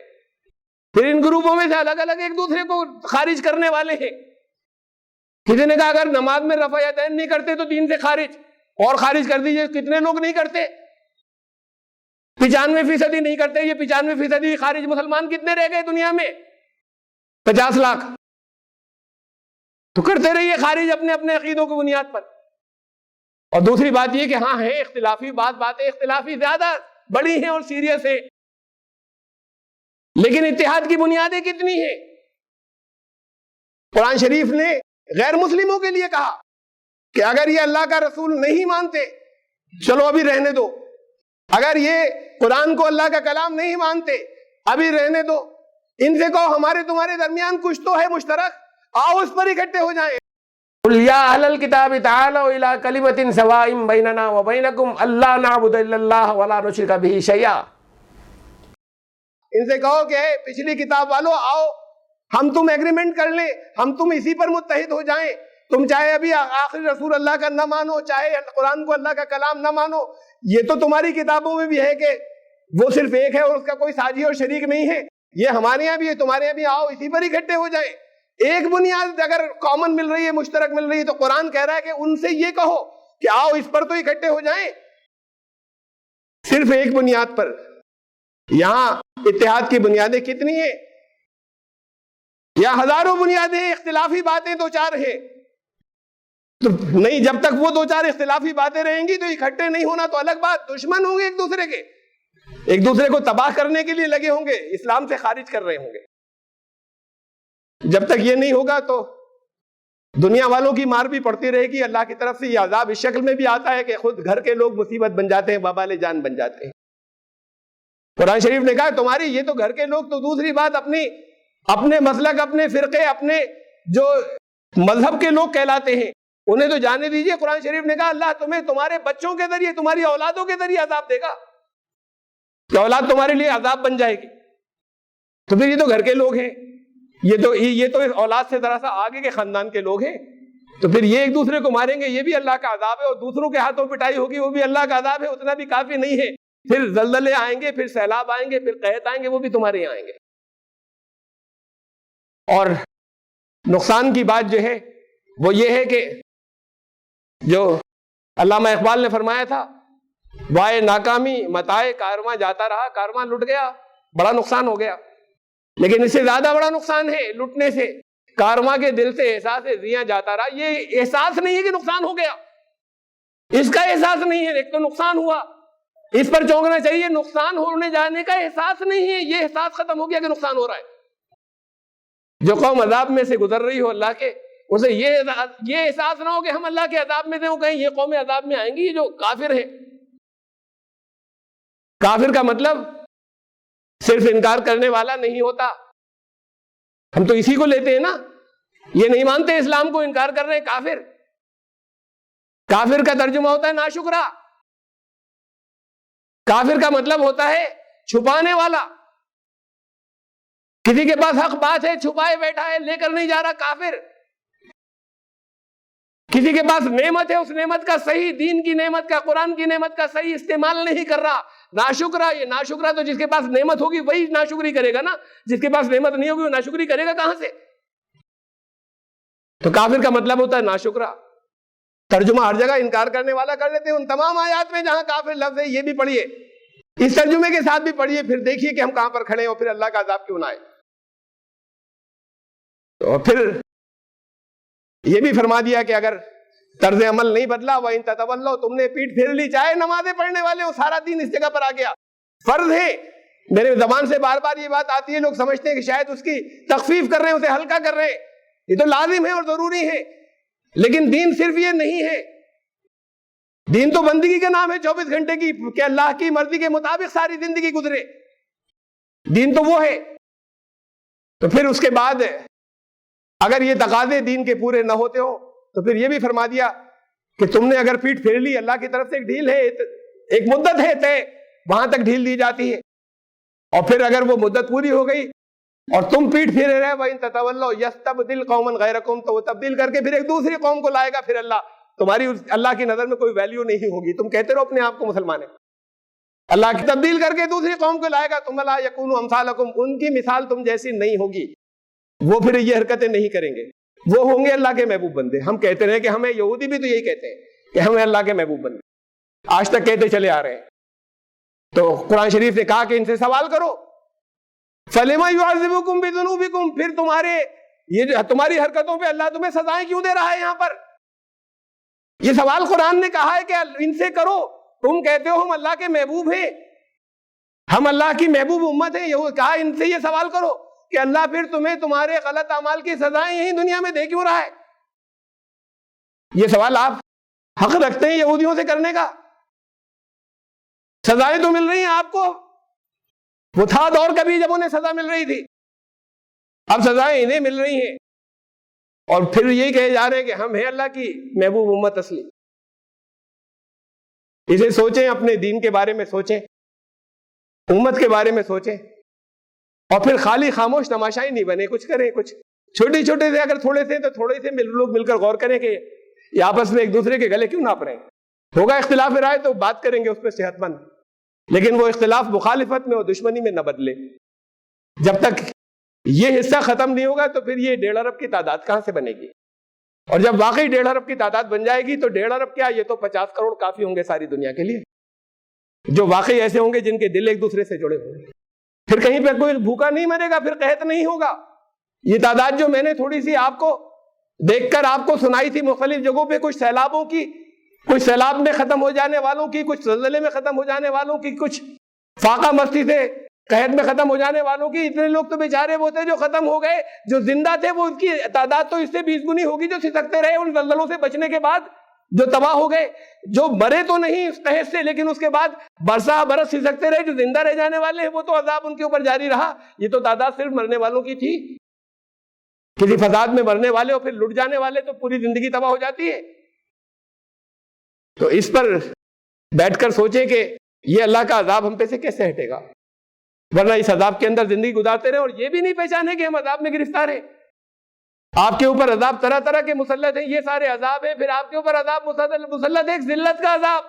پھر ان گروپوں میں سے الگ الگ ایک دوسرے کو خارج کرنے والے ہیں۔ کسی نے کہا اگر نماز میں رفع یدین نہیں کرتے تو دین سے خارج، اور خارج کر دیجئے، کتنے لوگ نہیں کرتے؟ 95% نہیں کرتے، یہ 95% خارج مسلمان کتنے رہ گئے دنیا میں؟ 50 لاکھ۔ تو کرتے رہیے خارج اپنے اپنے عقیدوں کی بنیاد پر۔ اور دوسری بات یہ کہ ہاں ہے اختلافی باتیں اختلافی زیادہ بڑی ہیں اور سیریس ہیں، لیکن اتحاد کی بنیادیں کتنی ہیں؟ قرآن شریف نے غیر مسلموں کے لیے کہا کہ اگر یہ اللہ کا رسول نہیں مانتے چلو ابھی رہنے دو، اگر یہ قرآن کو اللہ کا کلام نہیں مانتے ابھی رہنے دو، ان سے کہو ہمارے تمہارے درمیان کچھ تو ہے مشترک، آؤ اس پر اکٹھے ہو جائیں۔ قل یا اہل الکتاب تعالوا الی کلمۃ سواء بیننا وبینکم الا نعبد الا اللہ ولا نشرک بہ شیئا۔ ان سے کہو کہ اے پچھلی کتاب والو آؤ ہم تم ایگریمنٹ کر لیں، ہم تم اسی پر متحد ہو جائیں، تم چاہے ابھی آخری رسول اللہ کا نہ مانو، چاہے قرآن کو اللہ کا کلام نہ مانو، یہ تو تمہاری کتابوں میں بھی ہے کہ وہ صرف ایک ہے اور اس کا کوئی ساجی اور شریک نہیں ہے، یہ ہمارے یہاں بھی ہے تمہارے یہاں بھی، آؤ اسی پر اکٹھے ہو جائیں۔ ایک بنیاد اگر کامن مل رہی ہے، مشترک مل رہی ہے، تو قرآن کہہ رہا ہے کہ ان سے یہ کہو کہ آؤ اس پر تو اکٹھے ہو جائیں، صرف ایک بنیاد پر۔ یہاں اتحاد کی بنیادیں کتنی ہیں؟ یا ہزاروں بنیادیں، اختلافی باتیں دو چار ہیں تو نہیں، جب تک وہ دو چار اختلافی باتیں رہیں گی تو اکٹھے نہیں ہونا تو الگ بات، دشمن ہوں گے ایک دوسرے کے، ایک دوسرے کو تباہ کرنے کے لیے لگے ہوں گے، اسلام سے خارج کر رہے ہوں گے۔ جب تک یہ نہیں ہوگا تو دنیا والوں کی مار بھی پڑتی رہے گی، اللہ کی طرف سے یہ عذاب اس شکل میں بھی آتا ہے کہ خود گھر کے لوگ مصیبت بن جاتے ہیں، وبال جان بن جاتے ہیں۔ قرآن شریف نے کہا تمہاری یہ تو گھر کے لوگ، تو دوسری بات اپنے مسلک، اپنے فرقے، اپنے جو مذہب کے لوگ کہلاتے ہیں انہیں تو جانے دیجئے۔ قرآن شریف نے کہا اللہ تمہیں تمہارے بچوں کے ذریعے، تمہاری اولادوں کے ذریعے عذاب دے گا، کہ اولاد تمہارے لیے عذاب بن جائے گی۔ تو پھر یہ تو گھر کے لوگ ہیں، یہ تو اس اولاد سے ذرا سا آگے کے خاندان کے لوگ ہیں، تو پھر یہ ایک دوسرے کو ماریں گے، یہ بھی اللہ کا عذاب ہے، اور دوسروں کے ہاتھوں پٹائی ہوگی وہ بھی اللہ کا عذاب ہے، اتنا بھی کافی نہیں ہے، پھر زلزلے آئیں گے، پھر سیلاب آئیں گے، پھر قحط آئیں گے، وہ بھی تمہارے یہاں آئیں گے۔ اور نقصان کی بات جو ہے وہ یہ ہے کہ جو علامہ اقبال نے فرمایا تھا، وائے ناکامی متائے کارواں جاتا رہا، کارواں لٹ گیا، بڑا نقصان ہو گیا۔ لیکن اس سے زیادہ بڑا نقصان ہے لٹنے سے، کارواں کے دل سے احساس زیاں جاتا رہا۔ یہ احساس نہیں ہے کہ نقصان ہو گیا، اس کا احساس نہیں ہے، ایک تو نقصان ہوا، اس پر چونکنا چاہیے، نقصان ہونے جانے کا احساس نہیں ہے، یہ احساس ختم ہو گیا کہ نقصان ہو رہا ہے۔ جو قوم عذاب میں سے گزر رہی ہو اللہ کے، اسے یہ احساس نہ ہو کہ ہم اللہ کے عذاب میں سے ہوں، کہیں یہ قوم عذاب میں آئیں گی، یہ جو کافر ہے۔ کافر کا مطلب صرف انکار کرنے والا نہیں ہوتا، ہم تو اسی کو لیتے ہیں نا، یہ نہیں مانتے اسلام کو، انکار کر رہے ہیں، کافر۔ کافر کا ترجمہ ہوتا ہے ناشکرا، کافر کا مطلب ہوتا ہے چھپانے والا، کسی کے پاس حق بات ہے چھپائے بیٹھا ہے، لے کر نہیں جا رہا، کافر۔ کسی کے پاس نعمت ہے، اس نعمت کا صحیح، دین کی نعمت کا، قرآن کی نعمت کا صحیح استعمال نہیں کر رہا، ناشکرا۔ یہ ناشکرا تو جس کے پاس نعمت ہوگی وہی ناشکری کرے گا نا، جس کے پاس نعمت نہیں ہوگی وہ ناشکری کرے گا کہاں سے؟ تو کافر کا مطلب ہوتا ہے ناشکرا۔ ترجمہ ہر جگہ انکار کرنے والا کر لیتے ہیں، ان تمام آیات میں جہاں کافر لفظ ہے یہ بھی پڑھیے، اس ترجمے کے ساتھ بھی پڑھیے، پھر دیکھیے کہ ہم کہاں پر کھڑے ہیں، اور پھر اللہ کا عذاب کیوں نہ آئے۔ اور پھر یہ بھی فرما دیا کہ اگر طرز عمل نہیں بدلا، وَإِن تَتَوَلَّوْا، تم نے پیٹ پھیر لی، چاہے نمازیں پڑھنے والے ہو، سارا دین اس جگہ پر آ گیا، فرض ہے۔ میرے زبان سے بار بار یہ بات آتی ہے، لوگ سمجھتے ہیں کہ شاید اس کی تخفیف کر رہے ہیں، اسے ہلکا کر رہے ہیں، یہ تو لازم ہے اور ضروری ہے، لیکن دین صرف یہ نہیں ہے۔ دین تو بندگی کا نام ہے 24 گھنٹے کی، کہ اللہ کی مرضی کے مطابق ساری زندگی گزرے، دین تو وہ ہے۔ تو پھر اس کے بعد اگر یہ تقاضے دین کے پورے نہ ہوتے ہو تو پھر یہ بھی فرما دیا کہ تم نے اگر پیٹ پھیر لی، اللہ کی طرف سے ایک ڈھیل ہے، ایک مدت ہے طے، وہاں تک ڈھیل دی جاتی ہے، اور پھر اگر وہ مدت پوری ہو گئی اور تم پیٹ پھیرے رہے، وَإِن تَتَوَلَّوْا يَسْتَبْدِلْ قَوْمًا غَيْرَكُمْ، تو وہ تبدیل کر کے پھر ایک دوسری قوم کو لائے گا، پھر تمہاری اللہ کی نظر میں کوئی ویلیو نہیں ہوگی، تم کہتے رہو اپنے آپ کو مسلمان ہیں، اللہ کی تبدیل کر کے دوسری قوم کو لائے گا، تم لَا يَكُونُوا أَمْثَالَكُمْ، ان کی مثال تم جیسی نہیں ہوگی، وہ پھر یہ حرکتیں نہیں کریں گے، وہ ہوں گے اللہ کے محبوب بندے۔ ہم کہتے رہے کہ ہمیں، یہودی بھی تو یہی کہتے ہیں کہ ہمیں اللہ کے محبوب بندے، آج تک کہتے چلے آ رہے ہیں۔ تو قرآن شریف نے کہا کہ ان سے سوال کرو، فَلِمَ يُعَذِّبُكُمْ بِذُنُوبِكُمْ، پھر تمہاری حرکتوں پہ اللہ تمہیں سزائیں کیوں دے رہا ہے؟ یہاں پر یہ سوال قرآن نے کہا ہے کہ ان سے کرو، تم کہتے ہو ہم اللہ کے محبوب ہیں، ہم اللہ کی محبوب امت ہیں، یہ کہا ان سے یہ سوال کرو کہ اللہ پھر تمہیں تمہارے غلط اعمال کی سزائیں یہیں دنیا میں دے کیوں رہا ہے؟ یہ سوال آپ حق رکھتے ہیں یہودیوں سے کرنے کا؟ سزائیں تو مل رہی ہیں آپ کو، وہ تھا دور کبھی جب انہیں سزا مل رہی تھی، اب سزائیں انہیں مل رہی ہیں، اور پھر یہی کہے جا رہے ہیں کہ ہم ہیں اللہ کی محبوب امت اصلی۔ اسے سوچیں، اپنے دین کے بارے میں سوچیں، امت کے بارے میں سوچیں، اور پھر خالی خاموش تماشائی نہیں بنے، کچھ کریں، کچھ چھوٹے چھوٹے سے اگر تھوڑے سے تو تھوڑے سے لوگ مل کر غور کریں کہ یہ آپس میں ایک دوسرے کے گلے کیوں ناپ رہے ہیں۔ ہوگا اختلاف رائے تو بات کریں گے اس پہ صحت مند، لیکن وہ اختلاف مخالفت میں اور دشمنی میں نہ بدلے۔ جب تک یہ حصہ ختم نہیں ہوگا تو پھر یہ 1.5 ارب کی تعداد کہاں سے بنے گی؟ اور جب واقعی 1.5 ارب کی تعداد بن جائے گی تو 1.5 ارب کیا، یہ تو 50 کروڑ کافی ہوں گے ساری دنیا کے لیے، جو واقعی ایسے ہوں گے جن کے دل ایک دوسرے سے جڑے ہوں گے۔ پھر کہیں پہ کوئی بھوکا نہیں مرے گا، پھر قحط نہیں ہوگا۔ یہ تعداد جو میں نے تھوڑی سی آپ کو دیکھ کر آپ کو سنائی تھی مختلف جگہوں پہ، کچھ سیلابوں کی، کچھ سیلاب میں ختم ہو جانے والوں کی، کچھ زلزلے میں ختم ہو جانے والوں کی، کچھ فاقہ مستی سے قحط میں ختم ہو جانے والوں کی، اتنے لوگ تو بیچارے وہ تھے جو ختم ہو گئے، جو زندہ تھے وہ ان کی تعداد تو اس سے 20 گنی ہوگی جو سسکتے رہے ان زلزلوں سے بچنے کے بعد، جو تباہ ہو گئے، جو مرے تو نہیں اس قحط سے لیکن اس کے بعد برسہ برس سسکتے رہے، جو زندہ رہ جانے والے ہیں وہ تو عذاب ان کے اوپر جاری رہا۔ یہ تو تعداد صرف مرنے والوں کی تھی، کسی فساد میں مرنے والے اور پھر لٹ جانے والے تو پوری زندگی تباہ ہو جاتی ہے۔ تو اس پر بیٹھ کر سوچیں کہ یہ اللہ کا عذاب ہم پہ سے کیسے ہٹے گا، ورنہ اس عذاب کے اندر زندگی گزارتے رہے اور یہ بھی نہیں پہچانے کہ ہم عذاب میں گرفتار ہیں۔ آپ کے اوپر عذاب طرح طرح کے مسلط ہیں، یہ سارے عذاب ہیں، پھر آپ کے اوپر عذاب مسلط ہے ایک ذلت کا عذاب،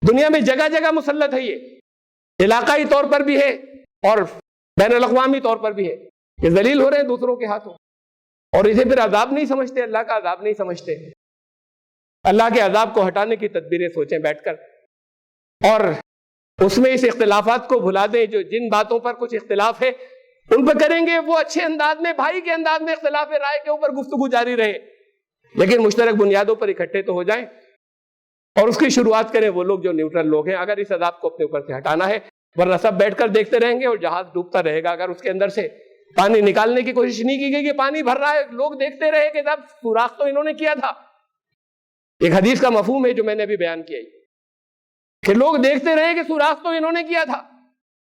دنیا میں جگہ جگہ مسلط ہے، یہ علاقائی طور پر بھی ہے اور بین الاقوامی طور پر بھی ہے، یہ ذلیل ہو رہے ہیں دوسروں کے ہاتھوں، اور اسے پھر عذاب نہیں سمجھتے، اللہ کا عذاب نہیں سمجھتے۔ اللہ کے عذاب کو ہٹانے کی تدبیریں سوچیں بیٹھ کر، اور اس میں اس اختلافات کو بھلا دیں، جو جن باتوں پر کچھ اختلاف ہے ان پہ کریں گے وہ اچھے انداز میں، بھائی کے انداز میں اختلاف رائے کے اوپر گفتگو جاری رہے، لیکن مشترک بنیادوں پر اکٹھے تو ہو جائیں، اور اس کی شروعات کریں وہ لوگ جو نیوٹرل لوگ ہیں، اگر اس عذاب کو اپنے اوپر سے ہٹانا ہے، ورنہ سب بیٹھ کر دیکھتے رہیں گے اور جہاز ڈوبتا رہے گا۔ اگر اس کے اندر سے پانی نکالنے کی کوشش نہیں کی گئی کہ پانی بھر رہا ہے، لوگ دیکھتے رہے کہ صاحب سوراخ تو انہوں نے کیا تھا۔ ایک حدیث کا مفہوم ہے جو میں نے ابھی بیان کیا کہ لوگ دیکھتے رہے کہ سوراخ تو انہوں نے کیا تھا،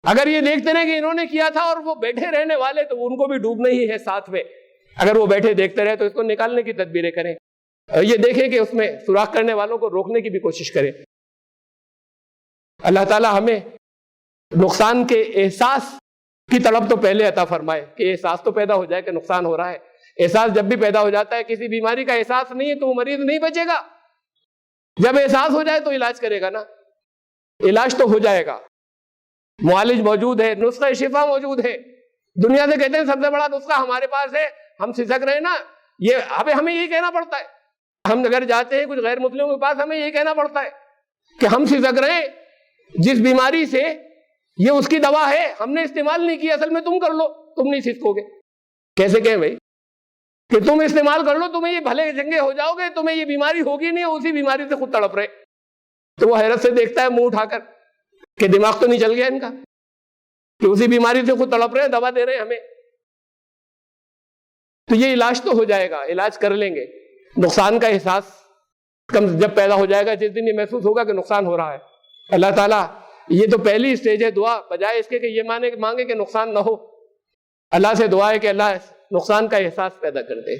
اگر یہ دیکھتے رہے کہ انہوں نے کیا تھا اور وہ بیٹھے رہنے والے تو ان کو بھی ڈوبنا ہی ہے ساتھ میں، اگر وہ بیٹھے دیکھتے رہے تو اس کو نکالنے کی تدبیریں کریں، یہ دیکھیں کہ اس میں سوراخ کرنے والوں کو روکنے کی بھی کوشش کریں۔ اللہ تعالی ہمیں نقصان کے احساس کی طلب تو پہلے عطا فرمائے کہ احساس تو پیدا ہو جائے کہ نقصان ہو رہا ہے۔ احساس جب بھی پیدا ہو جاتا ہے، کسی بیماری کا احساس نہیں ہے تو وہ مریض نہیں بچے گا، جب احساس ہو جائے تو علاج کرے گا نا، علاج تو ہو جائے گا، معالج موجود ہے، نسخہ شفا موجود ہے۔ دنیا سے کہتے ہیں سب سے بڑا نسخہ ہمارے پاس ہے، ہم سسک رہے نا، یہ ہمیں یہی کہنا پڑتا ہے، ہم اگر جاتے ہیں کچھ غیر مسلموں کے پاس ہمیں یہی کہنا پڑتا ہے کہ ہم سسک رہے ہیں، جس بیماری سے یہ اس کی دوا ہے، ہم نے استعمال نہیں کی، اصل میں تم کر لو، تم نہیں سسکو گے۔ کیسے کہیں بھائی کہ تم استعمال کر لو، تمہیں یہ بھلے چنگے ہو جاؤ گے، تمہیں یہ بیماری ہوگی نہیں، اسی بیماری سے خود تڑپ رہے۔ تو وہ حیرت سے دیکھتا ہے منہ اٹھا کر کہ دماغ تو نہیں چل گیا ان کا کہ اسی بیماری سے خود تڑپ رہے ہیں، دوا دے رہے ہیں ہمیں۔ تو یہ علاج تو ہو جائے گا، علاج کر لیں گے۔ نقصان کا احساس جب پیدا ہو جائے گا، جس دن یہ محسوس ہوگا کہ نقصان ہو رہا ہے، اللہ تعالیٰ یہ تو پہلی اسٹیج ہے دعا، بجائے اس کے کہ یہ مانگے کہ نقصان نہ ہو، اللہ سے دعا ہے کہ اللہ نقصان کا احساس پیدا کر دے۔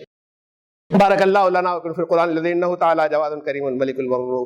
بارک اللہ لنا وفی القرآن العظیم، انہ تعالی جواد کریم الملک البر